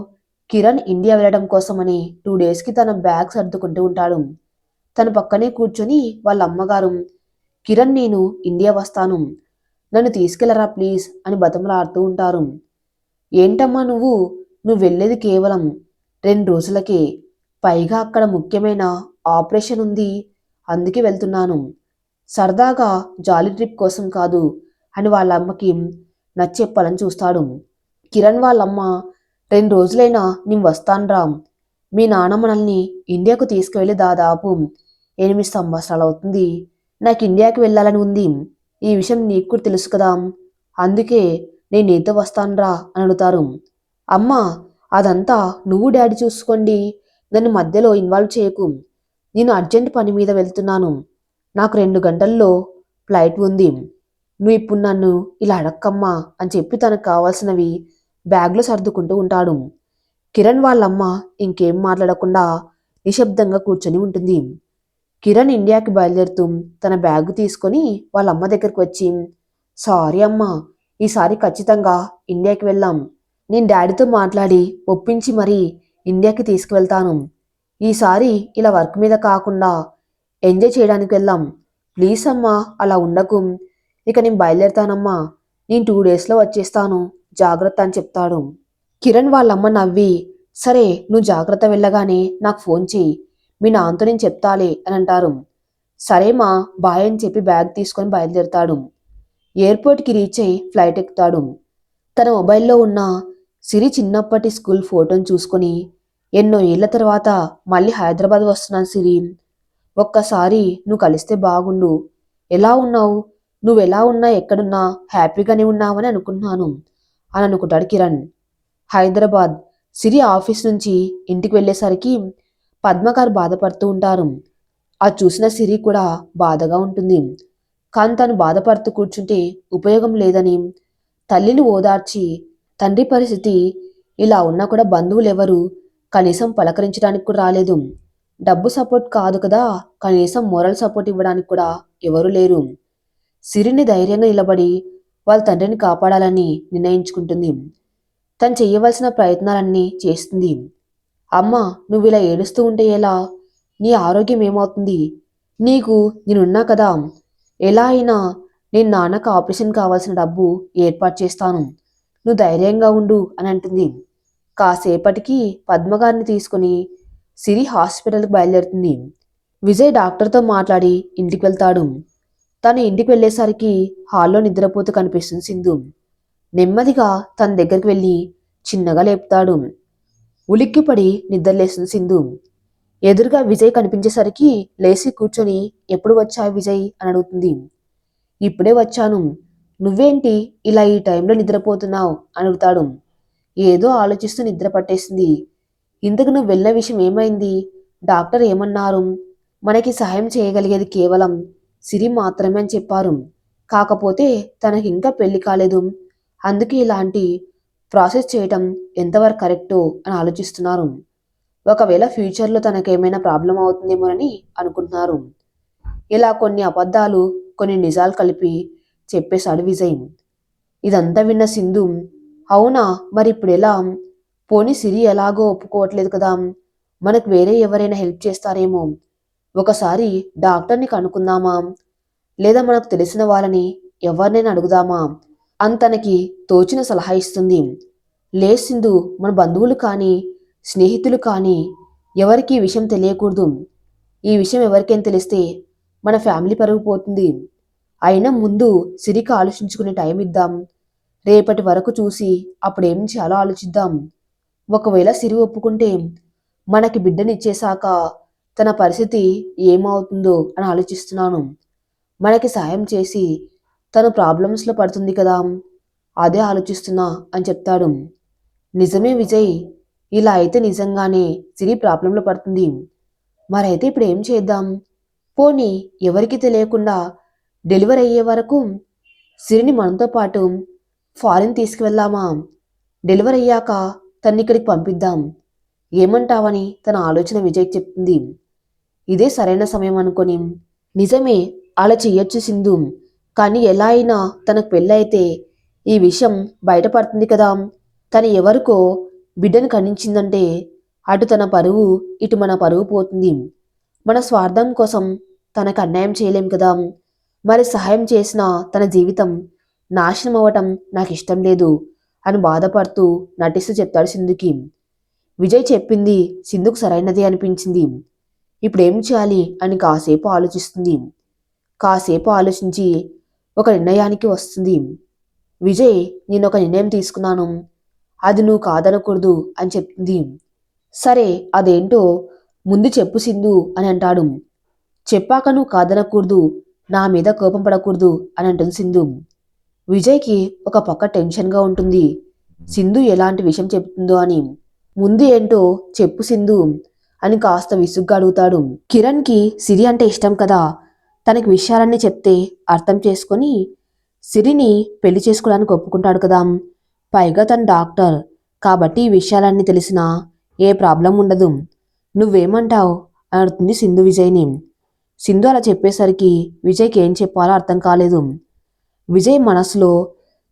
Speaker 1: కిరణ్ ఇండియా వెళ్ళడం కోసమని 2 డేస్కి తన బ్యాగ్ సర్దుకుంటూ ఉంటాడు. తన పక్కనే కూర్చొని వాళ్ళ అమ్మగారు, కిరణ్, నేను ఇండియా వస్తాను, నన్ను తీసుకెళ్లరా ప్లీజ్ అని బతిమలాడుతూ ఉంటారు. ఏంటమ్మా నువ్వు వెళ్ళేది కేవలం 2 రోజులకే, పైగా అక్కడ ముఖ్యమైన ఆపరేషన్ ఉంది, అందుకే వెళ్తున్నాను, సరదాగా జాలీ ట్రిప్ కోసం కాదు అని వాళ్ళ అమ్మకి నచ్చెప్పాలని చూస్తాడు. కిరణ్ వాళ్ళమ్మ, 2 రోజులైనా నేను వస్తానురా, మీ నాన్న మనల్ని ఇండియాకు తీసుకువెళ్ళి దాదాపు 8 సంవత్సరాలు అవుతుంది, నాకు ఇండియాకి వెళ్ళాలని ఉంది, ఈ విషయం నీకు కూడా తెలుసు కదా, అందుకే నేను నీతో వస్తానురా అని అడుగుతారు. అమ్మా, అదంతా నువ్వు డాడీ చూసుకోండి, నన్ను మధ్యలో ఇన్వాల్వ్ చేయకు, నేను అర్జెంట్ పని మీద వెళ్తున్నాను, నాకు 2 గంటల్లో ఫ్లైట్ ఉంది, నువ్వు ఇప్పుడు నన్ను ఇలా అడక్కమ్మా అని చెప్పి తనకు కావాల్సినవి బ్యాగ్లో సర్దుకుంటూ ఉంటాడు. కిరణ్ వాళ్ళమ్మ ఇంకేం మాట్లాడకుండా నిశ్శబ్దంగా కూర్చొని ఉంటుంది. కిరణ్ ఇండియాకి బయలుదేరుతూ తన బ్యాగ్ తీసుకొని వాళ్ళ అమ్మ దగ్గరికి వచ్చి, సారీ అమ్మా, ఈసారి ఖచ్చితంగా ఇండియాకి వెళ్దాం, నేను డాడీతో మాట్లాడి ఒప్పించి మరీ ఇండియాకి తీసుకువెళ్తాను, ఈసారి ఇలా వర్క్ మీద కాకుండా ఎంజాయ్ చేయడానికి వెళ్దాం, ప్లీజ్ అమ్మా అలా ఉండకు, ఇక నేను బయలుదేరుతానమ్మా, నేను 2 డేస్లో వచ్చేస్తాను, జాగ్రత్త అని చెప్తాడు. కిరణ్ వాళ్ళమ్మ నవ్వి, సరే నువ్వు జాగ్రత్త వెళ్ళగానే నాకు ఫోన్ చెయ్యి, మీ నాన్నతో నేను చెప్తాలే అని అంటారు. సరేమా, బాయ్ అని చెప్పి బ్యాగ్ తీసుకొని బయలుదేరుతాడు. ఎయిర్పోర్ట్కి రీచ్ అయి ఫ్లైట్ ఎక్కుతాడు. తన మొబైల్లో ఉన్న సిరి చిన్నప్పటి స్కూల్ ఫోటోని చూసుకొని, ఎన్నో ఏళ్ల తర్వాత మళ్ళీ హైదరాబాద్ వస్తున్నాను సిరి, ఒక్కసారి నువ్వు కలిస్తే బాగుండు, ఎలా ఉన్నావు, నువ్వెలా ఉన్నా ఎక్కడున్నా హ్యాపీగానే ఉన్నావని అనుకుంటున్నాను అని అనుకుంటాడు కిరణ్. హైదరాబాద్. సిరి ఆఫీస్ నుంచి ఇంటికి వెళ్ళేసరికి పద్మగారు బాధపడుతూ ఉంటారు. అది చూసిన సిరి కూడా బాధగా ఉంటుంది. కానీ తను బాధపడుతూ కూర్చుంటే ఉపయోగం లేదని తల్లిని ఓదార్చి, తండ్రి పరిస్థితి ఇలా ఉన్నా కూడా బంధువులెవరు కనీసం పలకరించడానికి కూడా రాలేదు. డబ్బు సపోర్ట్ కాదు కదా, కనీసం మోరల్ సపోర్ట్ ఇవ్వడానికి కూడా ఎవరూ లేరు. సిరిని ధైర్యంగా నిలబడి వాళ్ళ తండ్రిని కాపాడాలని నిర్ణయించుకుంటుంది. తను చెయ్యవలసిన ప్రయత్నాలన్నీ చేస్తుంది. అమ్మ, నువ్వు ఇలా ఏడుస్తూ ఉంటే ఎలా? నీ ఆరోగ్యం ఏమవుతుంది? నీకు నేనున్నా కదా, ఎలా అయినా నేను నాన్నకు ఆపరేషన్ కావాల్సిన డబ్బు ఏర్పాటు చేస్తాను, నువ్వు ధైర్యంగా ఉండు అని అంటుంది. కాసేపటికి పద్మగారిని తీసుకుని సిరి హాస్పిటల్కి బయలుదేరుతుంది. విజయ్ డాక్టర్తో మాట్లాడి ఇంటికి వెళ్తాడు. తను ఇంటికి వెళ్ళేసరికి హాల్లో నిద్రపోతూ కనిపిస్తుంది సింధు. నెమ్మదిగా తన దగ్గరికి వెళ్ళి చిన్నగా లేపుతాడు. ఉలిక్కిపడి నిద్రలేస్తుంది సింధు. ఎదురుగా విజయ్ కనిపించేసరికి లేచి కూర్చొని, ఎప్పుడు వచ్చావు విజయ్ అని అడుగుతుంది. ఇప్పుడే వచ్చాను. నువ్వేంటి ఇలా ఈ టైంలో నిద్రపోతున్నావు అని అడుగుతాడు. ఏదో ఆలోచిస్తూ నిద్ర పట్టేసింది. ఇంతకు నువ్వు వెళ్ళిన విషయం ఏమైంది? డాక్టర్ ఏమన్నారు? మనకి సహాయం చేయగలిగేది కేవలం సిరి మాత్రమే అని చెప్పారు. కాకపోతే తనకి ఇంకా పెళ్లి కాలేదు, అందుకే ఇలాంటి ప్రాసెస్ చేయటం ఎంతవరకు కరెక్టో అని ఆలోచిస్తున్నారు. ఒకవేళ ఫ్యూచర్లో తనకేమైనా ప్రాబ్లం అవుతుందేమోనని అనుకుంటున్నారు. ఇలా కొన్ని అబద్ధాలు కొన్ని నిజాలు కలిపి చెప్పేశాడు విజయ్. ఇదంతా విన్న సింధు, అవునా, మరి ఇప్పుడు ఎలా? పోనీ సిరి ఎలాగో ఒప్పుకోవట్లేదు కదా, మనకు వేరే ఎవరైనా హెల్ప్ చేస్తారేమో, ఒకసారి డాక్టర్ని కనుక్కుందామా, లేదా మనకు తెలిసిన వాళ్ళని ఎవరినైనా అడుగుదామా అని తనకి తోచిన సలహా ఇస్తుంది. లే సింధు, మన బంధువులు కానీ స్నేహితులు కానీ ఎవరికి ఈ విషయం తెలియకూడదు. ఈ విషయం ఎవరికైనా తెలిస్తే మన ఫ్యామిలీ పరుగు పోతుంది. అయినా ముందు సిరికి ఆలోచించుకునే టైం ఇద్దాం. రేపటి వరకు చూసి అప్పుడేం చేయాలో ఆలోచిద్దాం. ఒకవేళ సిరి ఒప్పుకుంటే మనకి బిడ్డనిచ్చేశాక తన పరిస్థితి ఏమవుతుందో అని ఆలోచిస్తున్నాను. మనకి సాయం చేసి తను ప్రాబ్లమ్స్లో పడుతుంది కదా, అదే ఆలోచిస్తున్నా అని చెప్తాడు. నిజమే విజయ్, ఇలా అయితే నిజంగానే సిరి ప్రాబ్లంలో పడుతుంది. మరైతే ఇప్పుడు ఏం చేద్దాం? పోనీ ఎవరికి తెలియకుండా డెలివరీ అయ్యే వరకు సిరిని మనతో పాటు ఫారిన్ తీసుకువెళ్దామా? డెలివరీ అయ్యాక తన్ని ఇక్కడికి పంపిద్దాం, ఏమంటావని తన ఆలోచన విజయ్కి చెప్తుంది. ఇదే సరైన సమయం అనుకొని, నిజమే అలా చెయ్యొచ్చు సింధు, కానీ ఎలా అయినా తనకు పెళ్ళైతే ఈ విషయం బయటపడుతుంది కదా. తను ఎవరికో బిడ్డను కనించిందంటే అటు తన పరువు ఇటు మన పరువు పోతుంది. మన స్వార్థం కోసం తనకు అన్యాయం చేయలేం కదా. మరి సహాయం చేసిన తన జీవితం నాశనం అవ్వటం నాకు ఇష్టం లేదు అని బాధపడుతూ నటిస్తూ చెప్తాడు సింధుకి. విజయ్ చెప్పింది సింధుకు సరైనదే అనిపించింది. ఇప్పుడు ఏం చేయాలి అని కాసేపు ఆలోచిస్తుంది. కాసేపు ఆలోచించి ఒక నిర్ణయానికి వస్తుంది. విజయ్, నేను ఒక నిర్ణయం తీసుకున్నాను, అది నువ్వు కాదనకూడదు అని చెప్తుంది. సరే, అదేంటో ముందు చెప్పు సింధు అని అంటాడు. చెప్పాక నువ్వు కాదనకూడదు, నా మీద కోపం పడకూడదు అని అంటుంది సింధు. విజయ్కి ఒక పక్క టెన్షన్గా ఉంటుంది, సింధు ఎలాంటి విషయం చెప్తుందో అని. ముందు ఏంటో చెప్పు సింధు అని కాస్త విసుగ్గా అడుగుతాడు. కిరణ్కి సిరి అంటే ఇష్టం కదా, తనకి విషయాలన్నీ చెప్తే అర్థం చేసుకొని సిరిని పెళ్లి చేసుకోవడానికి ఒప్పుకుంటాడు కదా. పైగా తను డాక్టర్ కాబట్టి ఈ విషయాలన్నీ తెలిసినా ఏ ప్రాబ్లం ఉండదు. నువ్వేమంటావు అని అడుగుతుంది సింధు విజయ్ని. సింధు అలా చెప్పేసరికి విజయ్కి ఏం చెప్పాలో అర్థం కాలేదు. విజయ్ మనసులో,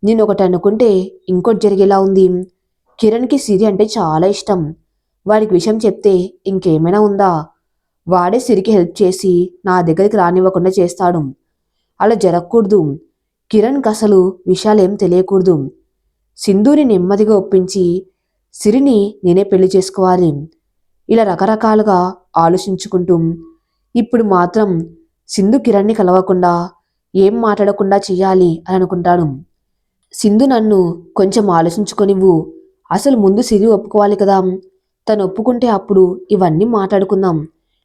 Speaker 1: నేను ఒకటి అనుకుంటే ఇంకోటి జరిగేలా ఉంది. కిరణ్కి సిరి అంటే చాలా ఇష్టం, వాడికి విషయం చెప్తే ఇంకేమైనా ఉందా? వాడే సిరికి హెల్ప్ చేసి నా దగ్గరికి రానివ్వకుండా చేస్తాడు. అలా జరగకూడదు. కిరణ్కి అసలు విషయాలేం తెలియకూడదు. సింధుని నెమ్మదిగా ఒప్పించి సిరిని నేనే పెళ్లి చేసుకోవాలి. ఇలా రకరకాలుగా ఆలోచించుకుంటూ ఇప్పుడు మాత్రం సింధు కిరణ్ని కలవకుండా ఏం మాట్లాడకుండా చెయ్యాలి అని అనుకుంటాడు. సింధు, నన్ను కొంచెం ఆలోచించుకొనివ్వు. అసలు ముందు సిరి ఒప్పుకోవాలి కదా. తను ఒప్పుకుంటే అప్పుడు ఇవన్నీ మాట్లాడుకుందాం.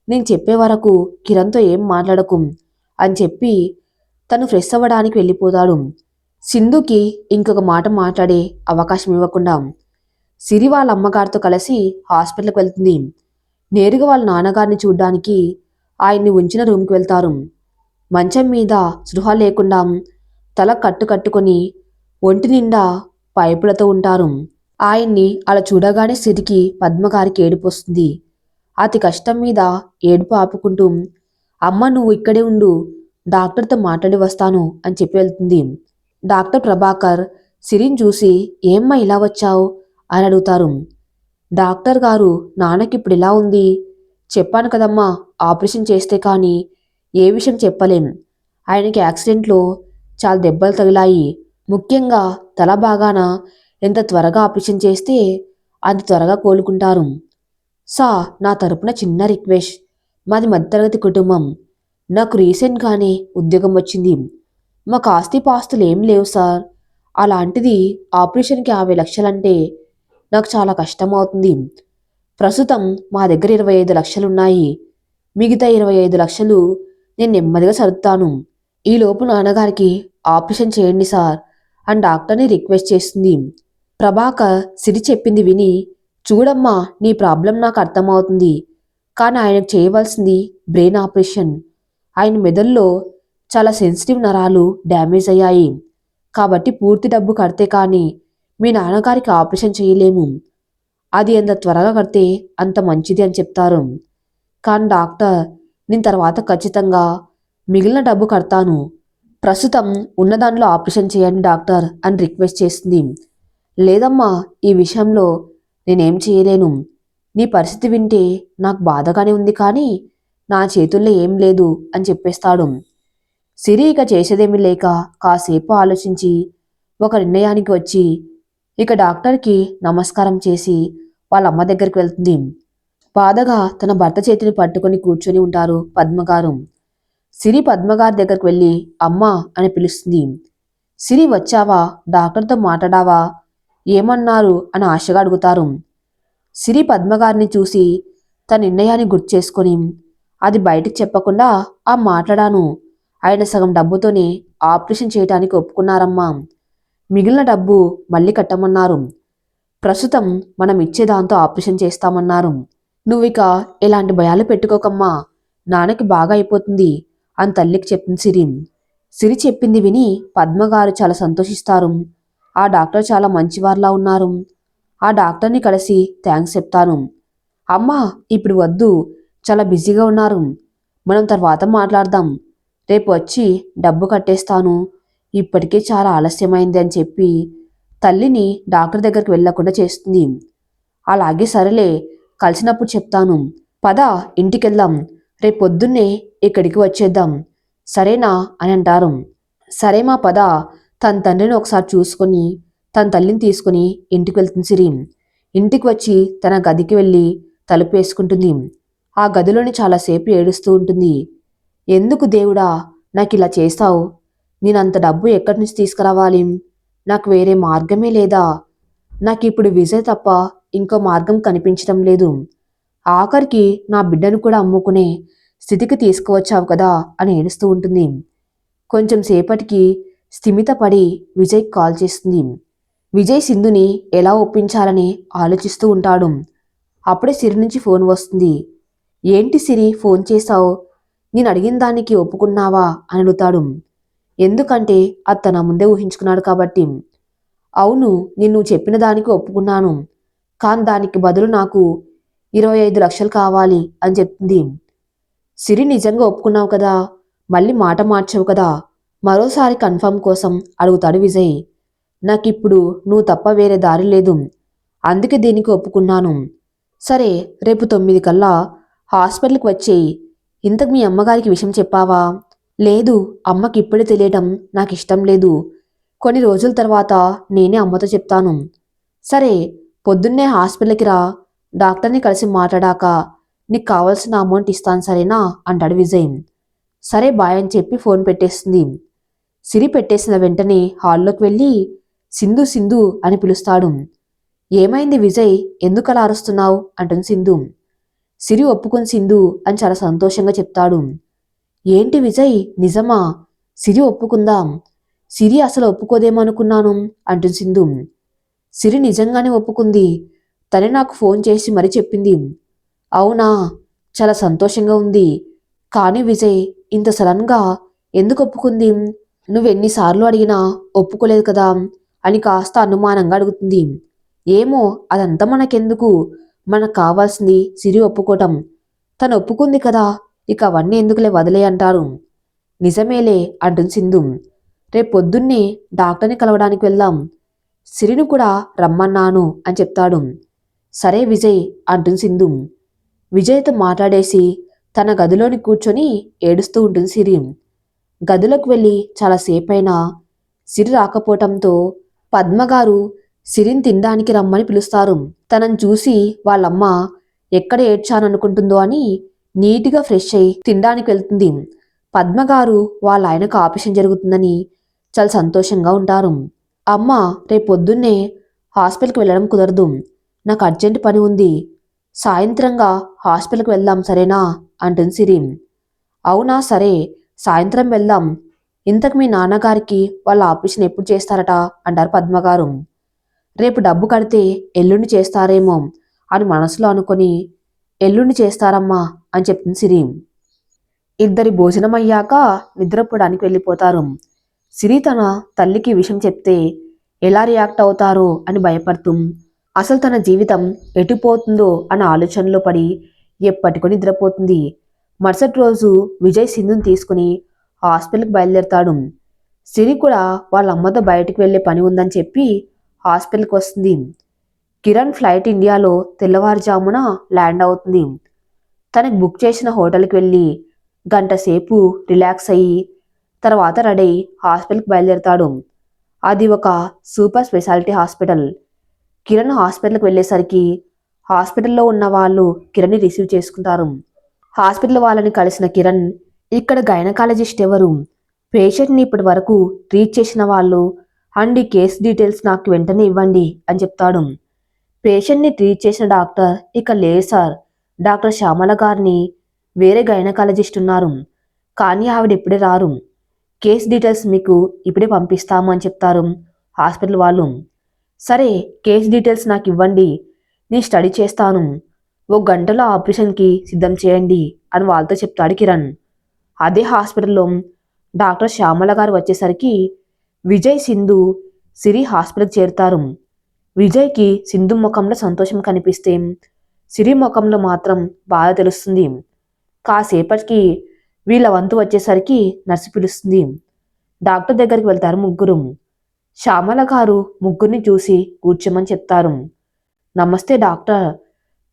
Speaker 1: నేను చెప్పే వరకు కిరణ్తో ఏం మాట్లాడకు అని చెప్పి తను ఫ్రెష్ అవ్వడానికి వెళ్ళిపోతాడు. సింధుకి ఇంకొక మాట మాట్లాడే అవకాశం ఇవ్వకుండా, సిరి వాళ్ళ అమ్మగారితో కలిసి హాస్పిటల్కి వెళ్తుంది. నేరుగా వాళ్ళ నాన్నగారిని చూడ్డానికి ఆయన్ని ఉంచిన రూమ్కి వెళ్తారు. మంచం మీద స్పృహ లేకుండా తల కట్టుకొని ఒంటి నిండా పైపులతో ఉంటారు. ఆయన్ని అలా చూడగానే సిరికి పద్మగారికి ఏడుపొస్తుంది. అతి కష్టం మీద ఏడుపు ఆపుకుంటూ, అమ్మ నువ్వు ఇక్కడే ఉండు, డాక్టర్తో మాట్లాడి వస్తాను అని చెప్పి వెళ్తుంది. డాక్టర్ ప్రభాకర్ సిరిని చూసి ఏమ్మా ఇలా వచ్చావు అని అడుగుతారు. డాక్టర్ గారు నాన్నకిప్పుడు ఇలా ఉంది. చెప్పాను కదమ్మా, ఆపరేషన్ చేస్తే కానీ ఏ విషయం చెప్పలేం. ఆయనకి యాక్సిడెంట్లో చాలా దెబ్బలు తగిలాయి. ముఖ్యంగా తల భాగాన ఎంత త్వరగా ఆపరేషన్ చేస్తే అంత త్వరగా కోలుకుంటారు. నా తరపున చిన్న రిక్వెస్ట్. మాది మధ్యతరగతి కుటుంబం. నాకు రీసెంట్గానే ఉద్యోగం వచ్చింది. మాకు ఆస్తిపాస్తులు ఏం లేవు సార్. అలాంటిది ఆపరేషన్కి 50 లక్షలంటే నాకు చాలా కష్టం అవుతుంది. ప్రస్తుతం మా దగ్గర 25 లక్షలున్నాయి. మిగతా 25 లక్షలు నేను నెమ్మదిగా సర్దుతాను. ఈలోపు నాన్నగారికి ఆపరేషన్ చేయండి సార్ అని డాక్టర్ని రిక్వెస్ట్ చేస్తుంది. ప్రభాకర్ సిరి చెప్పింది విని, చూడమ్మా నీ ప్రాబ్లం నాకు అర్థమవుతుంది. కానీ ఆయనకు చేయవలసింది బ్రెయిన్ ఆపరేషన్. ఆయన మెదడులో చాలా సెన్సిటివ్ నరాలు డ్యామేజ్ అయ్యాయి. కాబట్టి పూర్తి డబ్బు కడితే కానీ మీ నాన్నగారికి ఆపరేషన్ చేయలేము. అది ఎంత త్వరగా కడితే అంత మంచిది అని చెప్తారు. కానీ డాక్టర్, నేను తర్వాత ఖచ్చితంగా మిగిలిన డబ్బు కడతాను. ప్రస్తుతం ఉన్న దానిలో ఆపరేషన్ చేయండి డాక్టర్ అని రిక్వెస్ట్ చేస్తుంది. లేదమ్మా, ఈ విషయంలో నేనేం చేయలేను. నీ పరిస్థితి వింటే నాకు బాధగానే ఉంది, కానీ నా చేతుల్లో ఏం లేదు అని చెప్పేస్తాడు. సిరి ఇక చేసేదేమీ లేక కాసేపు ఆలోచించి ఒక నిర్ణయానికి వచ్చి ఇక డాక్టర్కి నమస్కారం చేసి వాళ్ళ అమ్మ దగ్గరికి వెళ్తుంది. బాధగా తన భర్త చేతిని పట్టుకొని కూర్చొని ఉంటారు పద్మగారు. సిరి పద్మగారి దగ్గరికి వెళ్ళి అమ్మా అని పిలుస్తుంది. సిరి వచ్చావా, డాక్టర్తో మాట్లాడావా, ఏమన్నారు అని ఆశగా అడుగుతారు. సిరి పద్మగారిని చూసి తన నిర్ణయాన్ని గుర్తు చేసుకొని, అది బయటికి చెప్పకుండా మాట్లాడాను. ఆయన సగం డబ్బుతోనే ఆపరేషన్ చేయడానికి ఒప్పుకున్నారమ్మా. మిగిలిన డబ్బు మళ్ళీ కట్టమన్నారు. ప్రస్తుతం మనం ఇచ్చే దాంతో ఆపరేషన్ చేస్తామన్నారు. నువ్విక ఎలాంటి భయాలు పెట్టుకోకమ్మా, నాన్నకి బాగా అయిపోతుంది అని తల్లికి చెప్పింది సిరి. సిరి చెప్పింది విని పద్మగారు చాలా సంతోషిస్తారు. ఆ డాక్టర్ చాలా మంచివారిలా ఉన్నారు. ఆ డాక్టర్ని కలిసి థ్యాంక్స్ చెప్తాను. అమ్మా ఇప్పుడు వద్దు, చాలా బిజీగా ఉన్నారు, మనం తర్వాత మాట్లాడదాం. రేపు వచ్చి డబ్బు కట్టేస్తాను, ఇప్పటికే చాలా ఆలస్యమైంది అని చెప్పి తల్లిని డాక్టర్ దగ్గరికి వెళ్లకుండా చేస్తుంది. అలాగే సరేలే, కలిసినప్పుడు చెప్తాను, పద ఇంటికెళ్దాం, రేపు పొద్దున్నే ఇక్కడికి వచ్చేద్దాం, సరేనా అని అంటారు. సరే మా పద. తన తండ్రిని ఒకసారి చూసుకొని తన తల్లిని తీసుకుని ఇంటికి వెళ్తుంది సిరి. ఇంటికి వచ్చి తన గదికి వెళ్ళి తలుపు వేసుకుంటుంది. ఆ గదిలోని చాలాసేపు ఏడుస్తూ ఉంటుంది. ఎందుకు దేవుడా నాకు ఇలా చేస్తావు? నేనంత డబ్బు ఎక్కడి నుంచి తీసుకురావాలి? నాకు వేరే మార్గమే లేదా? నాకు ఇప్పుడు విజయ్ తప్ప ఇంకో మార్గం కనిపించడం లేదు. ఆఖరికి నా బిడ్డను కూడా అమ్ముకునే స్థితికి తీసుకువచ్చావు కదా అని ఏడుస్తూ ఉంటుంది. కొంచెం సేపటికి స్థిమితపడి విజయ్కి కాల్ చేస్తుంది. విజయ్ సింధుని ఎలా ఒప్పించాలని ఆలోచిస్తూ ఉంటాడు. అప్పుడే సిరి నుంచి ఫోన్ వస్తుంది. ఏంటి సిరి ఫోన్ చేశావు? నేను అడిగిన దానికి ఒప్పుకున్నావా అని అడుగుతాడు. ఎందుకంటే అది తన ముందే ఊహించుకున్నాడు కాబట్టి. అవును, నేను చెప్పిన దానికి ఒప్పుకున్నాను, కానీ దానికి బదులు నాకు 25 లక్షలు కావాలి అని చెప్తుంది. సిరి నిజంగా ఒప్పుకున్నావు కదా, మళ్ళీ మాట మార్చావు కదా, మరోసారి కన్ఫర్మ్ కోసం అడుగుతాడు విజయ్. నాకిప్పుడు నువ్వు తప్ప వేరే దారి లేదు, అందుకే దీనికి ఒప్పుకున్నాను. సరే, రేపు 9 కల్లా హాస్పిటల్కి వచ్చేయి. ఇంతకు మీ అమ్మగారికి విషయం చెప్పావా? లేదు, అమ్మకి ఇప్పుడే తెలియడం నాకు ఇష్టం లేదు. కొన్ని రోజుల తర్వాత నేనే అమ్మతో చెప్తాను. సరే, పొద్దున్నే హాస్పిటల్కి రా, డాక్టర్ని కలిసి మాట్లాడాక నీకు కావాల్సిన అమౌంట్ ఇస్తాను సరేనా అంటాడు విజయ్. సరే బాయ్ అని చెప్పి ఫోన్ పెట్టేస్తుంది. సిరి పెట్టేసిన వెంటనే హాల్లోకి వెళ్ళి సింధు సింధు అని పిలుస్తాడు. ఏమైంది విజయ్, ఎందుకు అలా అరుస్తున్నావు అంటుంది సింధు. సిరి ఒప్పుకొని సింధు అని చాలా సంతోషంగా చెప్తాడు. ఏంటి విజయ్, నిజమా? సిరి ఒప్పుకుందా? సిరి అసలు ఒప్పుకోదేమనుకున్నాను అంటుంది సింధు. సిరి నిజంగానే ఒప్పుకుంది. తనే నాకు ఫోన్ చేసి మరీ చెప్పింది. అవునా, చాలా సంతోషంగా ఉంది. కానీ విజయ్ ఇంత సడన్గా ఎందుకు ఒప్పుకుంది? నువ్వెన్నిసార్లు అడిగినా ఒప్పుకోలేదు కదా అని కాస్త అనుమానంగా అడుగుతుంది. ఏమో, అదంతా మనకెందుకు, మనకు కావాల్సింది సిరి ఒప్పుకోవటం. తను ఒప్పుకుంది కదా, ఇక అవన్నీ ఎందుకులే, వదిలే అంటారు. నిజమేలే అంటుంది సింధు. రేపు పొద్దున్నే డాక్టర్ని కలవడానికి వెళ్దాం. సిరిని కూడా రమ్మన్నాను అని చెప్తాడు. సరే విజయ్ అంటుంది సింధు. విజయ్తో మాట్లాడేసి తన గదిలోని కూర్చొని ఏడుస్తూ ఉంటుంది సిరి. గదిలోకి వెళ్ళి చాలాసేపైనా సిరి రాకపోవటంతో పద్మగారు సిరిని తినడానికి రమ్మని పిలుస్తారు. తనని చూసి వాళ్ళమ్మ ఎక్కడ ఏడ్చాననుకుంటుందో అని నీట్గా ఫ్రెష్ అయి తినడానికి వెళ్తుంది. పద్మగారు వాళ్ళ ఆయనకు ఆపరేషన్ జరుగుతుందని చాలా సంతోషంగా ఉంటారు. అమ్మ, రేపు పొద్దున్నే హాస్పిటల్కి వెళ్ళడం కుదరదు, నాకు అర్జెంట్ పని ఉంది. సాయంత్రంగా హాస్పిటల్కి వెళ్దాం సరేనా అంటుంది సిరి. అవునా, సరే, సాయంత్రం వెళ్దాం. ఇంతకు మీ నాన్నగారికి వాళ్ళ ఆపరేషన్ ఎప్పుడు చేస్తారట అంటారు పద్మగారు. రేపు డబ్బు కడితే ఎల్లుండి చేస్తారేమో అని మనసులో అనుకొని ఎల్లుండి చేస్తారమ్మా అని చెప్తుంది సిరి. ఇద్దరి భోజనం అయ్యాక నిద్రపోవడానికి వెళ్ళిపోతారు. సిరి తన తల్లికి విషయం చెప్తే ఎలా రియాక్ట్ అవుతారో అని భయపడుతూ అసలు తన జీవితం ఎటుపోతుందో అన్న ఆలోచనలో పడి ఎప్పటికో నిద్రపోతుంది. మరుసటి రోజు విజయ్ సింధుని తీసుకుని హాస్పిటల్కి బయలుదేరతాడు. సిరి కూడా వాళ్ళ అమ్మతో బయటికి వెళ్ళే పని ఉందని చెప్పి హాస్పిటల్కి వస్తుంది. కిరణ్ ఫ్లైట్ ఇండియాలో తెల్లవారుజామున ల్యాండ్ అవుతుంది. తనకు బుక్ చేసిన హోటల్కి వెళ్ళి గంట సేపు రిలాక్స్ అయ్యి తర్వాత రెడీ హాస్పిటల్కి బయలుదేరతాడు. అది ఒక సూపర్ స్పెషాలిటీ హాస్పిటల్. కిరణ్ హాస్పిటల్కి వెళ్ళేసరికి హాస్పిటల్లో ఉన్న వాళ్ళు కిరణ్ని రిసీవ్ చేసుకుంటారు. హాస్పిటల్ వాళ్ళని కలిసిన కిరణ్, ఇక్కడ గైనకాలజిస్ట్ ఎవరు, పేషెంట్ని ఇప్పటి వరకు ట్రీట్ చేసిన వాళ్ళు అండ్ ఈ కేస్ డీటెయిల్స్ నాకు వెంటనే ఇవ్వండి అని చెప్తాడు. పేషెంట్ని ట్రీట్ చేసిన డాక్టర్, ఇక లేదు సార్, డాక్టర్ శ్యామల గారిని వేరే గైనకాలజిస్ట్ ఉన్నారు, కానీ ఆవిడ ఇప్పుడే రారు. కేస్ డీటెయిల్స్ మీకు ఇప్పుడే పంపిస్తాము అని చెప్తారు హాస్పిటల్ వాళ్ళు. సరే, కేస్ డీటెయిల్స్ నాకు ఇవ్వండి, నేను స్టడీ చేస్తాను, ఓ గంటలో ఆపరేషన్కి సిద్ధం చేయండి అని వాళ్ళతో చెప్తాడు కిరణ్. అదే హాస్పిటల్లో డాక్టర్ శ్యామల గారు వచ్చేసరికి విజయ్, సింధు, సిరి హాస్పిటల్కి చేరుతారు. విజయ్కి సింధు ముఖంలో సంతోషం కనిపిస్తే సిరి ముఖంలో మాత్రం బాధ తెలుస్తుంది. కాసేపటికి వీళ్ళ వంతు వచ్చేసరికి నర్సు పిలుస్తుంది. డాక్టర్ దగ్గరికి వెళ్తారు ముగ్గురు. శ్యామల గారు ముగ్గురిని చూసి కూర్చోమని చెప్తారు. నమస్తే డాక్టర్,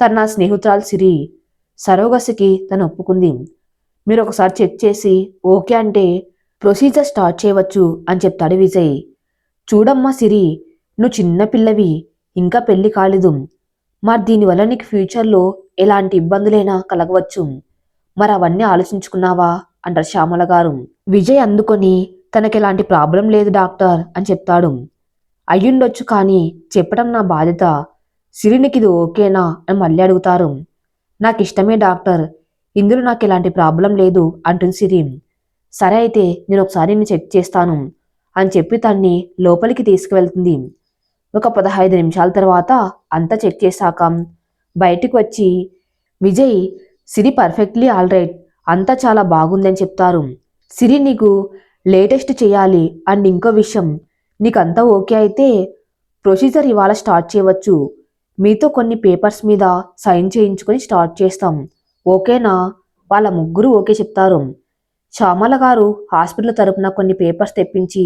Speaker 1: తన నా స్నేహితురాలు సిరి, సరోగసికి తను ఒప్పుకుంది. మీరు ఒకసారి చెక్ చేసి ఓకే అంటే ప్రొసీజర్ స్టార్ట్ చేయవచ్చు అని చెప్తాడు విజయ్. చూడమ్మా సిరి, నువ్వు చిన్న పిల్లవి, ఇంకా పెళ్లి కాలేదు, మరి దీనివల్ల నీకు ఫ్యూచర్లో ఎలాంటి ఇబ్బందులైనా కలగవచ్చు, మరి అవన్నీ ఆలోచించుకున్నావా అంటారు శ్యామల గారు. విజయ్ అందుకొని తనకి ఎలాంటి ప్రాబ్లం లేదు డాక్టర్ అని చెప్తాడు. అయ్యుండొచ్చు, కానీ చెప్పడం నా బాధ్యత, సిరికి ఇది ఓకేనా అని మళ్ళీ అడుగుతారు. నాకు ఇష్టమే డాక్టర్, ఇందులో నాకు ఎలాంటి ప్రాబ్లం లేదు అంటుంది సిరి. సరే అయితే నేను ఒకసారి నిన్ను చెక్ చేస్తాను అని చెప్పి తన్ని లోపలికి తీసుకువెళ్తుంది. ఒక 15 నిమిషాల తర్వాత అంతా చెక్ చేశాక బయటికి వచ్చి విజయ్, సిరి పర్ఫెక్ట్లీ ఆల్ రైట్, అంతా చాలా బాగుందని చెప్తారు. సిరి, నీకు లేటెస్ట్ చేయాలి అండ్ ఇంకో విషయం, నీకు అంతా ఓకే అయితే ప్రొసీజర్ ఇవాళ స్టార్ట్ చేయవచ్చు, మీతో కొన్ని పేపర్స్ మీద సైన్ చేయించుకొని స్టార్ట్ చేస్తాం, ఓకేనా? వాళ్ళ ముగ్గురు ఓకే చెప్తారు. శ్యామల గారు హాస్పిటల్ తరపున కొన్ని పేపర్స్ తెప్పించి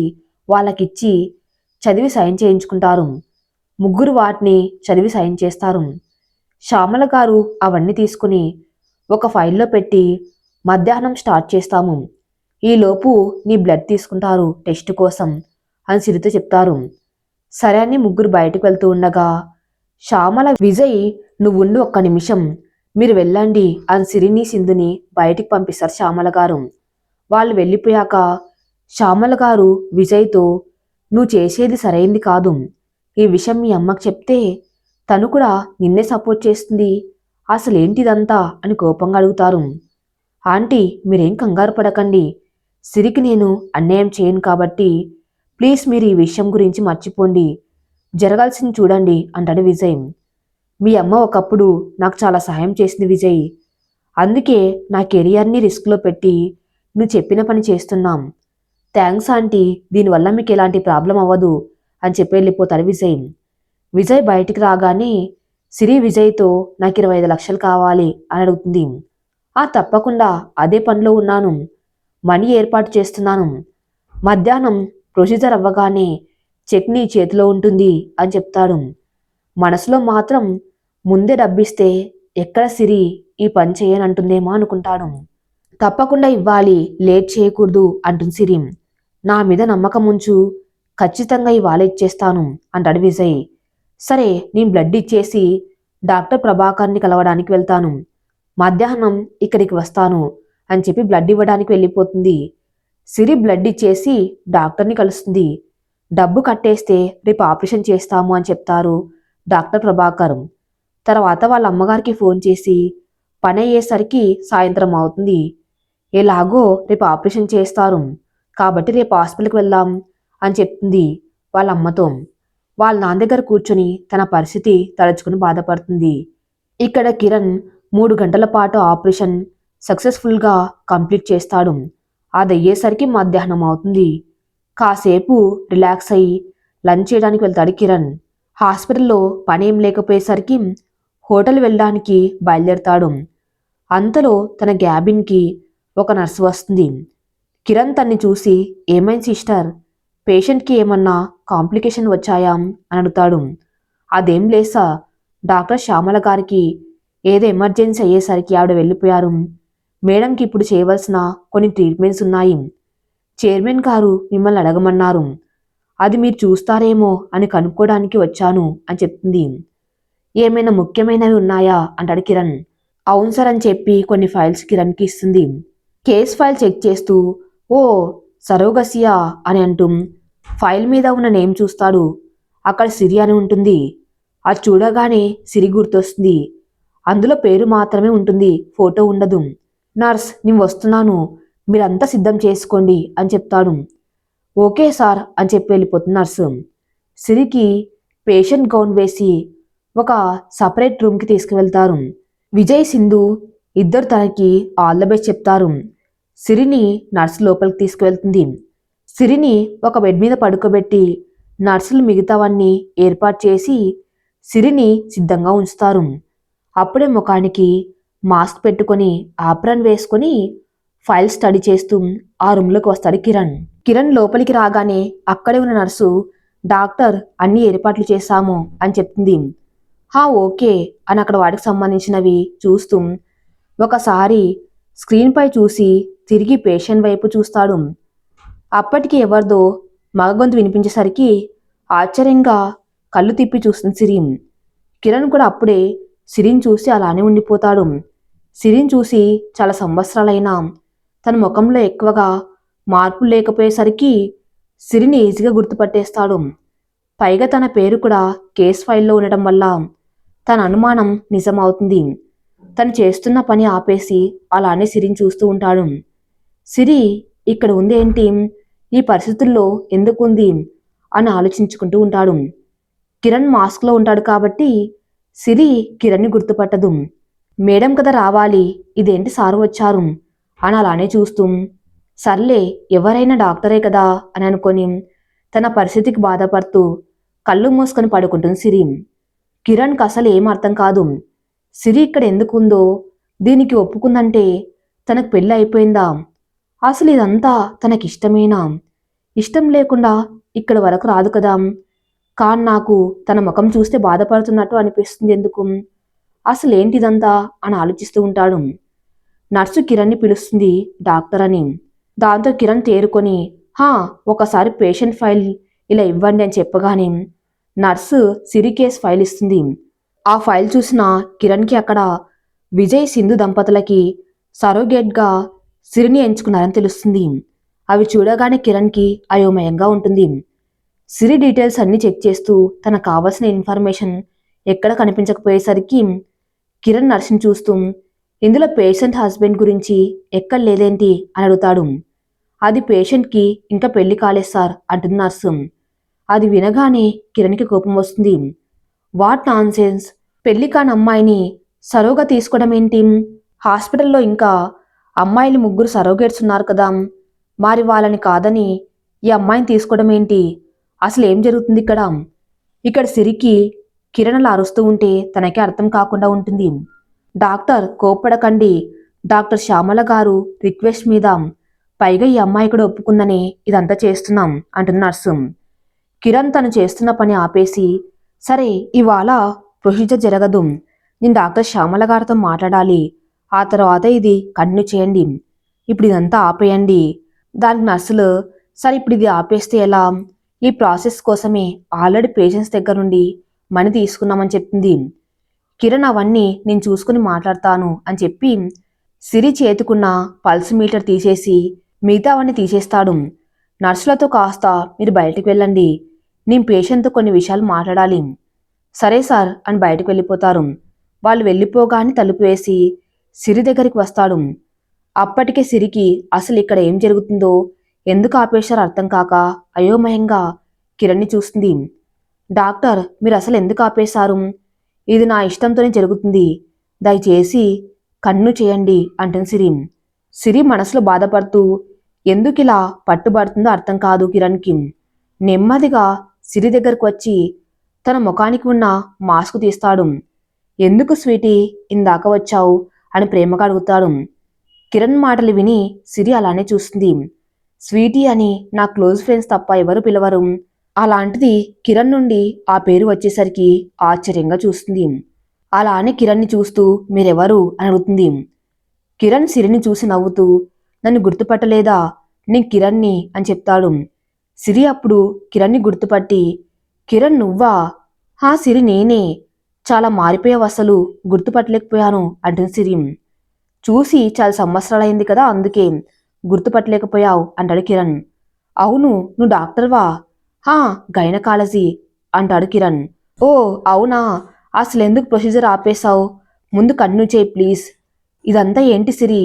Speaker 1: వాళ్ళకిచ్చి చదివి సైన్ చేయించుకుంటారు. ముగ్గురు వాటిని చదివి సైన్ చేస్తారు. శ్యామల గారు అవన్నీ తీసుకుని ఒక ఫైల్లో పెట్టి మధ్యాహ్నం స్టార్ట్ చేస్తాము, ఈలోపు నీ బ్లడ్ తీసుకుంటారు టెస్ట్ కోసం అని సిరితో చెప్తారు. సరే అని ముగ్గురు బయటకు వెళ్తూ ఉండగా శ్యామల, విజయ్ నువ్వుండు ఒక్క నిమిషం, మీరు వెళ్ళండి అని సిరిని సింధుని బయటికి పంపిస్తారు శ్యామల గారు. వాళ్ళు వెళ్ళిపోయాక శ్యామల గారు విజయ్తో, నువ్వు చేసేది సరైంది కాదు, ఈ విషయం మీ అమ్మకు చెప్తే తను కూడా నిన్నే సపోర్ట్ చేస్తుంది, అసలేంటిదంతా అని కోపంగా అడుగుతారు. ఆంటీ, మీరేం కంగారు పడకండి, సిరికి నేను అన్యాయం చేయను కాబట్టి ప్లీజ్ మీరు ఈ విషయం గురించి మర్చిపోండి, జరగాల్సింది చూడండి అంటాడు విజయ్. మీ అమ్మ ఒకప్పుడు నాకు చాలా సహాయం చేసింది విజయ్. అందుకే నా కెరియర్ని రిస్క్లో పెట్టి నువ్వు చెప్పిన పని చేస్తున్నాం. థ్యాంక్స్ ఆంటీ, దీనివల్ల మీకు ఎలాంటి ప్రాబ్లం అవ్వదు అని చెప్పి వెళ్ళిపోతాడు విజయ్. విజయ్ బయటికి రాగానే సిరి విజయ్తో నాకు 25 లక్షలు కావాలి అని అడుగుతుంది. తప్పకుండా, అదే పనిలో ఉన్నాను, మనీ ఏర్పాటు చేస్తున్నాను. మధ్యాహ్నం ప్రొసీజర్ అవ్వగానే చెక్ నీ చేతిలో ఉంటుంది అని చెప్తాడు. మనసులో మాత్రం ముందే డబ్బిస్తే ఎక్కడ సిరి ఈ పని చేయనంటుందేమో అనుకుంటాడు. తప్పకుండా ఇవ్వాలి, లేట్ చేయకూడదు అంటుంది సిరి. నా మీద నమ్మకం ఉంచు, ఖచ్చితంగా ఇవాళ ఇచ్చేస్తాను అంటాడు విజయ్. సరే, నేను బ్లడ్ ఇచ్చేసి డాక్టర్ ప్రభాకర్ని కలవడానికి వెళ్తాను, మధ్యాహ్నం ఇక్కడికి వస్తాను అని చెప్పి బ్లడ్ ఇవ్వడానికి వెళ్ళిపోతుంది. సిరి బ్లడ్ ఇచ్చేసి డాక్టర్ని కలుస్తుంది. డబ్బు కట్టేస్తే రేపు ఆపరేషన్ చేస్తాము అని చెప్తారు డాక్టర్ ప్రభాకర్. తర్వాత వాళ్ళ అమ్మగారికి ఫోన్ చేసి పని అయ్యేసరికి సాయంత్రం అవుతుంది, ఎలాగో రేపు ఆపరేషన్ చేస్తారు కాబట్టి రేపు హాస్పిటల్కి వెళ్దాం అని చెప్తుంది వాళ్ళ అమ్మతో. వాళ్ళ నాన్న దగ్గర కూర్చొని తన పరిస్థితి తలుచుకుని బాధపడుతుంది. ఇక్కడ కిరణ్ 3 గంటల పాటు ఆపరేషన్ సక్సెస్ఫుల్గా కంప్లీట్ చేస్తాడు. అది అయ్యేసరికి మధ్యాహ్నం అవుతుంది. కాసేపు రిలాక్స్ అయ్యి లంచ్ చేయడానికి వెళ్తాడు కిరణ్. హాస్పిటల్లో పని ఏం లేకపోయేసరికి హోటల్ వెళ్ళడానికి బయలుదేరతాడు. అంతలో తన క్యాబిన్కి ఒక నర్సు వస్తుంది. కిరణ్ తన్ని చూసి, ఏమైంది సిస్టర్, పేషెంట్కి ఏమన్నా కాంప్లికేషన్ వచ్చాయా అని అడుగుతాడు. అదేం లేసా, డాక్టర్ శ్యామల గారికి ఏదో ఎమర్జెన్సీ అయ్యేసరికి ఆవిడ వెళ్ళిపోయారు. మేడంకి ఇప్పుడు చేయవలసిన కొన్ని ట్రీట్మెంట్స్ ఉన్నాయి. చైర్మన్ గారు మిమ్మల్ని అడగమన్నారు, అది మీరు చూస్తారేమో అని కనుక్కోవడానికి వచ్చాను అని చెప్తుంది. ఏమైనా ముఖ్యమైనవి ఉన్నాయా అంటాడు కిరణ్. అవును సార్ అని చెప్పి కొన్ని ఫైల్స్ కిరణ్కి ఇస్తుంది. కేస్ ఫైల్ చెక్ చేస్తూ, ఓ సరోగసియా అని అంటూ ఫైల్ మీద ఉన్న నేమ్ చూస్తాడు. అక్కడ సిరి అని ఉంటుంది. అది చూడగానే సిరి గుర్తొస్తుంది. అందులో పేరు మాత్రమే ఉంటుంది, ఫోటో ఉండదు. నర్స్, నేను వస్తున్నాను, మీరంతా సిద్ధం చేసుకోండి అని చెప్తాడు. ఓకే సార్ అని చెప్పి వెళ్ళిపోతుంది నర్సు. సిరికి పేషెంట్ గౌన్ వేసి ఒక సపరేట్ రూమ్కి తీసుకువెళ్తారు. విజయ్, సింధు ఇద్దరు తనకి ఆల్ ద బెస్ట్ చెప్తారు. సిరిని నర్సు లోపలికి తీసుకువెళ్తుంది. సిరిని ఒక బెడ్ మీద పడుకోబెట్టి నర్సులు మిగతావన్నీ ఏర్పాటు చేసి సిరిని సిద్ధంగా ఉంచుతారు. అప్పుడే ముఖానికి మాస్క్ పెట్టుకొని ఆప్రాన్ వేసుకొని ఫైల్ స్టడీ చేస్తూ ఆ రూమ్లోకి వస్తాడు కిరణ్. కిరణ్ లోపలికి రాగానే అక్కడే ఉన్న నర్సు, డాక్టర్ అన్ని ఏర్పాట్లు చేశాము అని చెప్తుంది. ఓకే అని అక్కడ వాటికి సంబంధించినవి చూస్తూ ఒకసారి స్క్రీన్పై చూసి తిరిగి పేషెంట్ వైపు చూస్తాడు. అప్పటికి ఎవరిదో మగ గొంతు వినిపించేసరికి ఆశ్చర్యంగా కళ్ళు తిప్పి చూస్తుంది సిరి. కిరణ్ కూడా అప్పుడే సిరిని చూసి అలానే ఉండిపోతాడు. సిరిని చూసి చాలా సంవత్సరాలైనా తన ముఖంలో ఎక్కువగా మార్పులు లేకపోయేసరికి సిరిని ఈజీగా గుర్తుపట్టేస్తాడు. పైగా తన పేరు కూడా కేస్ ఫైల్లో ఉండటం వల్ల తన అనుమానం నిజమవుతుంది. తను చేస్తున్న పని ఆపేసి అలానే సిరిని చూస్తూ ఉంటాడు. సిరి ఇక్కడ ఉంది ఏంటి, ఈ పరిస్థితుల్లో ఎందుకుంది అని ఆలోచించుకుంటూ ఉంటాడు. కిరణ్ మాస్క్లో ఉంటాడు కాబట్టి సిరి కిరణ్ని గుర్తుపట్టదు. మేడం కదా రావాలి, ఇదేంటి సారు వచ్చారు అని అలానే చూస్తూ, సర్లే ఎవరైనా డాక్టరే కదా అని అనుకొని తన పరిస్థితికి బాధపడుతూ కళ్ళు మూసుకొని పడుకుంటుంది సిరి. కిరణ్కి అసలు ఏం అర్థం కాదు. సిరి ఇక్కడ ఎందుకుందో, దీనికి ఒప్పుకుందంటే తనకు పెళ్ళి అయిపోయిందా, అసలు ఇదంతా తనకిష్టమేనా, ఇష్టం లేకుండా ఇక్కడ వరకు రాదు కదా, కానీ నాకు తన ముఖం చూస్తే బాధపడుతున్నట్టు అనిపిస్తుంది ఎందుకు, అసలు ఏంటిదంతా అని ఆలోచిస్తూ ఉంటాడు. నర్సు కిరణ్ని పిలుస్తుంది డాక్టర్ అని. దాంతో కిరణ్ తేరుకొని, ఒకసారి పేషెంట్ ఫైల్ ఇలా ఇవ్వండి అని చెప్పగానే నర్సు సిరి కేస్ ఫైల్ ఇస్తుంది. ఆ ఫైల్ చూసిన కిరణ్కి అక్కడ విజయ్ సింధు దంపతులకి సరోగేట్గా సిరిని ఎంచుకున్నారని తెలుస్తుంది. అవి చూడగానే కిరణ్కి అయోమయంగా ఉంటుంది. సిరి డీటెయిల్స్ అన్నీ చెక్ చేస్తూ తనకు కావాల్సిన ఇన్ఫర్మేషన్ ఎక్కడ కనిపించకపోయేసరికి కిరణ్ నర్సుని చూస్తూ, ఇందులో పేషెంట్ హస్బెండ్ గురించి ఎక్కడ లేదేంటి అని అడుగుతాడు. అది పేషెంట్కి ఇంకా పెళ్లి కాలేదు సార్ అంటుంది నర్సు. అది వినగానే కిరణ్కి కోపం వస్తుంది. వాట్ నాన్సెన్స్, పెళ్లి కాని అమ్మాయిని సరోగా తీసుకోవడం ఏంటి? హాస్పిటల్లో ఇంకా అమ్మాయిలు 3 సరోగేట్స్ ఉన్నారు కదా, మరి వాళ్ళని కాదని ఈ అమ్మాయిని తీసుకోవడం ఏంటి? అసలు ఏం జరుగుతుంది ఇక్కడ? ఇక్కడ సిరికి కిరణ్ అలా అరుస్తూ ఉంటే తనకే అర్థం కాకుండా ఉంటుంది. డాక్టర్ కోప్పడకండి, డాక్టర్ శ్యామల గారు రిక్వెస్ట్ మీద, పైగా ఈ అమ్మాయి కూడా ఒప్పుకుందని ఇదంతా చేస్తున్నాం అంటుంది నర్సు. కిరణ్ తను చేస్తున్న పని ఆపేసి, సరే ఇవాళ ప్రొసీజర్ జరగదు, నేను డాక్టర్ శ్యామల గారితో మాట్లాడాలి, ఆ తర్వాత ఇది కంటిన్యూ చేయండి, ఇప్పుడు ఇదంతా ఆపేయండి. దానికి నర్సులు, సరే ఇప్పుడు ఇది ఆపేస్తే ఎలా, ఈ ప్రాసెస్ కోసమే ఆల్రెడీ పేషెంట్స్ దగ్గర నుండి మనీ తీసుకున్నామని చెప్పింది. కిరణ్ అవన్నీ నేను చూసుకుని మాట్లాడతాను అని చెప్పి సిరి చేతుకున్న పల్స్ మీటర్ తీసేసి మిగతా అవన్నీ తీసేస్తాడు. నర్సులతో కాస్త మీరు బయటికి వెళ్ళండి, నేను పేషెంట్తో కొన్ని విషయాలు మాట్లాడాలి. సరే సార్ అని బయటకు వెళ్ళిపోతారు. వాళ్ళు వెళ్ళిపోగానే తలుపు వేసి సిరి దగ్గరికి వస్తాడు. అప్పటికే సిరికి అసలు ఇక్కడ ఏం జరుగుతుందో, ఎందుకు ఆపేశారో అర్థం కాక అయోమయంగా కిరణ్ని చూస్తుంది. డాక్టర్ మీరు అసలు ఎందుకు ఆపేశారు? ఇది నా ఇష్టంతోనే జరుగుతుంది, దయచేసి కన్ను చేయండి అంటుంది సిరి. సిరి మనసులో బాధపడుతూ ఎందుకు ఇలా పట్టుబడుతుందో అర్థం కాదు కిరణ్కి. నెమ్మదిగా సిరి దగ్గరకు వచ్చి తన ముఖానికి ఉన్న మాస్క్ తీస్తాడు. ఎందుకు స్వీటీ ఇందాక వచ్చావు అని ప్రేమగా అడుగుతాడు. కిరణ్ మాటలు విని సిరి అలానే చూస్తుంది. స్వీటీ అని నా క్లోజ్ ఫ్రెండ్స్ తప్ప ఎవరు పిలవరు, అలాంటిది కిరణ్ నుండి ఆ పేరు వచ్చేసరికి ఆశ్చర్యంగా చూస్తుంది. అలానే కిరణ్ని చూస్తూ మీరెవరు అని అడుగుతుంది. కిరణ్ సిరిని చూసి నవ్వుతూ నన్ను గుర్తుపట్టలేదా, నేను కిరణ్ని అని చెప్తాడు. సిరి అప్పుడు కిరణ్ని గుర్తుపట్టి, కిరణ్ నువ్వా? హా సిరి నేనే, చాలా మారిపోయావు, అసలు గుర్తుపట్టలేకపోయాను అంటుంది సిరి. చూసి చాలా సంవత్సరాలైంది కదా, అందుకే గుర్తుపట్టలేకపోయావు అంటాడు కిరణ్. అవును నువ్వు డాక్టర్వా? హా గైనకాలజీ అంటాడు కిరణ్. ఓ అవునా, అసలు ఎందుకు ప్రొసీజర్ ఆపేశావు, ముందు కంటిన్యూ చేయి ప్లీజ్. ఇదంతా ఏంటి సిరి,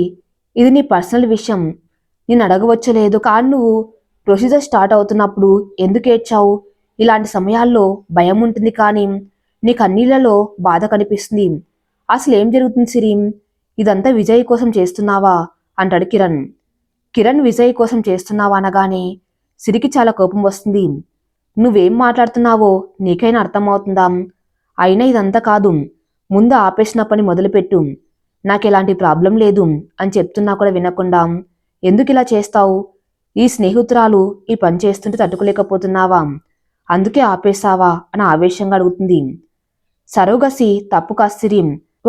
Speaker 1: ఇది నీ పర్సనల్ విషయం, నేను అడగవచ్చలేదు, కానీ నువ్వు ప్రొసీజర్ స్టార్ట్ అవుతున్నప్పుడు ఎందుకు ఏడ్చావు? ఇలాంటి సమయాల్లో భయం ఉంటుంది, కానీ నీ కన్నీళ్లలో బాధ కనిపిస్తుంది. అసలు ఏం జరుగుతుంది సిరి, ఇదంతా విజయ్ కోసం చేస్తున్నావా అంటాడు కిరణ్. కిరణ్ విజయ్ కోసం చేస్తున్నావా అనగానే సిరికి చాలా కోపం వస్తుంది. నువ్వేం మాట్లాడుతున్నావో నీకైనా అర్థమవుతుందా? అయినా ఇదంతా కాదు, ముందు ఆపేసిన పని మొదలుపెట్టు, నాకెలాంటి ప్రాబ్లం లేదు అని చెప్తున్నా కూడా వినకుండా ఎందుకు ఇలా చేస్తావు? ఈ స్నేహితురాలు ఈ పని చేస్తుంటే తట్టుకోలేకపోతున్నావా, అందుకే ఆపేశావా అని ఆవేశంగా అడుగుతుంది. సరోగసి తప్పు కాసిరి,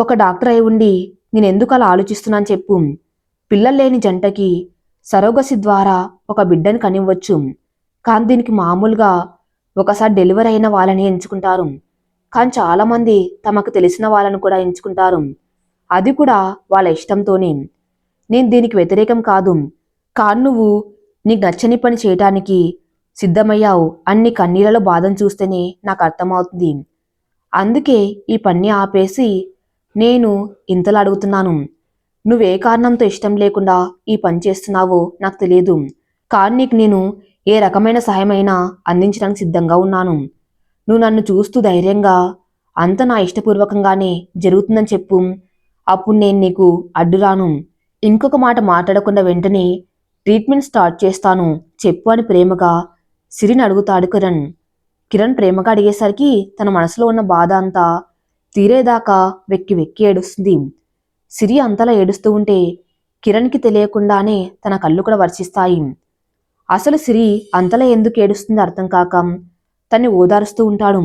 Speaker 1: ఒక డాక్టర్ అయి ఉండి నేనెందుకు అలా ఆలోచిస్తున్నాను చెప్పు. పిల్లలు లేని జంటకి సరోగసి ద్వారా ఒక బిడ్డని కనివ్వచ్చు, కానీ దీనికి మామూలుగా ఒకసారి డెలివరీ అయిన వాళ్ళని ఎంచుకుంటారు, కానీ చాలామంది తమకు తెలిసిన వాళ్ళని కూడా ఎంచుకుంటారు, అది కూడా వాళ్ళ ఇష్టంతోనే. నేను దీనికి వ్యతిరేకం కాదు, కానీ నువ్వు నీకు నచ్చని పని చేయటానికి సిద్ధమయ్యావు అన్ని కన్నీళ్లలో బాధను చూస్తేనే నాకు అర్థమవుతుంది, అందుకే ఈ పని ఆపేసి నేను ఇంతలా అడుగుతున్నాను. నువ్వే కారణంతో ఇష్టం లేకుండా ఈ పని చేస్తున్నావో నాకు తెలియదు, కానీ నీకు నేను ఏ రకమైన సహాయమైనా అందించడానికి సిద్ధంగా ఉన్నాను. నువ్వు నన్ను చూస్తూ ధైర్యంగా అంత నా ఇష్టపూర్వకంగానే జరుగుతుందని చెప్పు, అప్పుడు నేను నీకు అడ్డురాను. ఇంకొక మాట మాట్లాడకుండా వెంటనే ట్రీట్మెంట్ స్టార్ట్ చేస్తాను చెప్పు అని ప్రేమగా సిరిని అడుగుతాడు కిరణ్. కిరణ్ ప్రేమగా అడిగేసరికి తన మనసులో ఉన్న బాధ అంతా తీరేదాకా వెక్కి వెక్కి ఏడుస్తుంది. సిరి అంతలా ఏడుస్తూ ఉంటే కిరణ్కి తెలియకుండానే తన కళ్ళు కూడా వర్షిస్తాయి. అసలు సిరి అంతలా ఎందుకు ఏడుస్తుంది అర్థం కాక తన్ని ఓదారుస్తూ ఉంటాడు.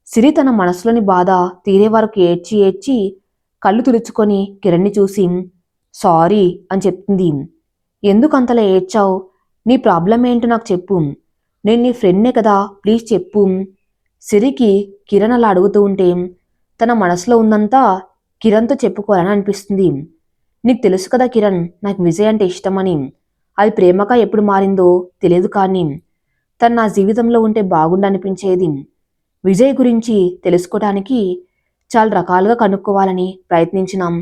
Speaker 1: సిరి తన మనసులోని బాధ తీరే వరకు ఏడ్చి ఏడ్చి కళ్ళు తుడుచుకొని కిరణ్ని చూసి సారీ అని చెప్తుంది. ఎందుకు అంతలా ఏడ్చావు, నీ ప్రాబ్లం ఏంటో నాకు చెప్పు, నేను నీ ఫ్రెండ్నే కదా, ప్లీజ్ చెప్పు. సిరికి కిరణ్ అలా అడుగుతూ ఉంటే తన మనసులో ఉందంతా కిరణ్తో చెప్పుకోవాలని అనిపిస్తుంది. నీకు తెలుసు కదా కిరణ్, నాకు విజయ్ అంటే ఇష్టమని, అది ప్రేమగా ఎప్పుడు మారిందో తెలియదు, కానీ తను నా జీవితంలో ఉంటే బాగుండనిపించేది. విజయ్ గురించి తెలుసుకోవడానికి చాలా రకాలుగా కనుక్కోవాలని ప్రయత్నించినాం,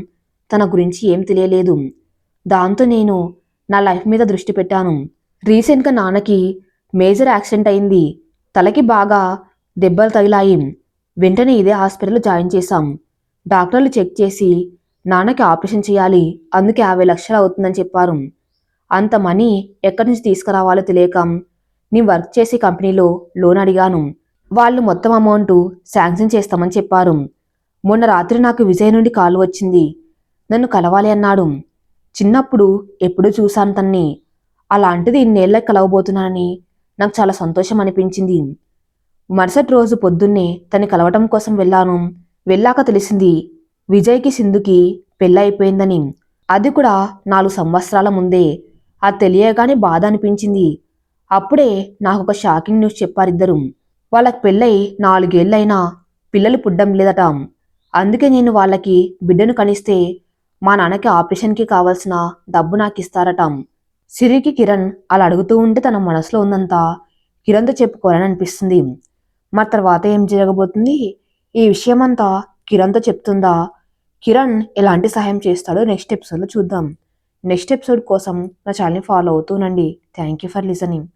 Speaker 1: తన గురించి ఏం తెలియలేదు. దాంతో నేను నా లైఫ్ మీద దృష్టి పెట్టాను. రీసెంట్గా నాన్నకి మేజర్ యాక్సిడెంట్ అయింది, తలకి బాగా దెబ్బలు తగిలాయి, వెంటనే ఇదే హాస్పిటల్లో జాయిన్ చేశాం. డాక్టర్లు చెక్ చేసి నాన్నకి ఆపరేషన్ చేయాలి, అందుకే 50 లక్షలు అవుతుందని చెప్పారు. అంత మనీ ఎక్కడి నుంచి తీసుకురావాలో తెలియక నేను వర్క్ చేసే కంపెనీలో లోన్ అడిగాను. వాళ్ళు మొత్తం అమౌంట్ శాంక్షన్ చేస్తామని చెప్పారు. మొన్న రాత్రి నాకు విజయ్ నుండి కాల్ వచ్చింది. నన్ను కలవాలి అన్నాడు. చిన్నప్పుడు ఎప్పుడూ చూశాను తన్ని. అలాంటిది ఇన్నేళ్ళకి కలవబోతున్నానని నాకు చాలా సంతోషం అనిపించింది. మరుసటి రోజు పొద్దున్నే తన్ని కలవటం కోసం వెళ్ళాను. వెళ్ళాక తెలిసింది విజయ్కి సింధుకి పెళ్ళైపోయిందని. అది కూడా 4 సంవత్సరాల ముందే. అది తెలియగానే బాధ అనిపించింది. అప్పుడే నాకొక షాకింగ్ న్యూస్ చెప్పారిద్దరు. వాళ్ళకి పెళ్ళై 4 ఏళ్లైనా పిల్లలు పుట్టడం లేదట. అందుకే నేను వాళ్ళకి బిడ్డను కనిస్తే మా నాన్నకి ఆపరేషన్కి కావాల్సిన డబ్బు నాకు ఇస్తారట. సిరికి కిరణ్ అలా అడుగుతూ ఉంటే తన మనసులో ఉందంతా కిరణ్తో చెప్పుకోవాలని అనిపిస్తుంది. మరి తర్వాత ఏం జరగబోతుంది? ఈ విషయమంతా కిరణ్తో చెప్తుందా? కిరణ్ ఎలాంటి సహాయం చేస్తాడో నెక్స్ట్ ఎపిసోడ్లో చూద్దాం. నెక్స్ట్ ఎపిసోడ్ కోసం నా ఛానల్ని ఫాలో అవుతూనండి. Thank you for listening.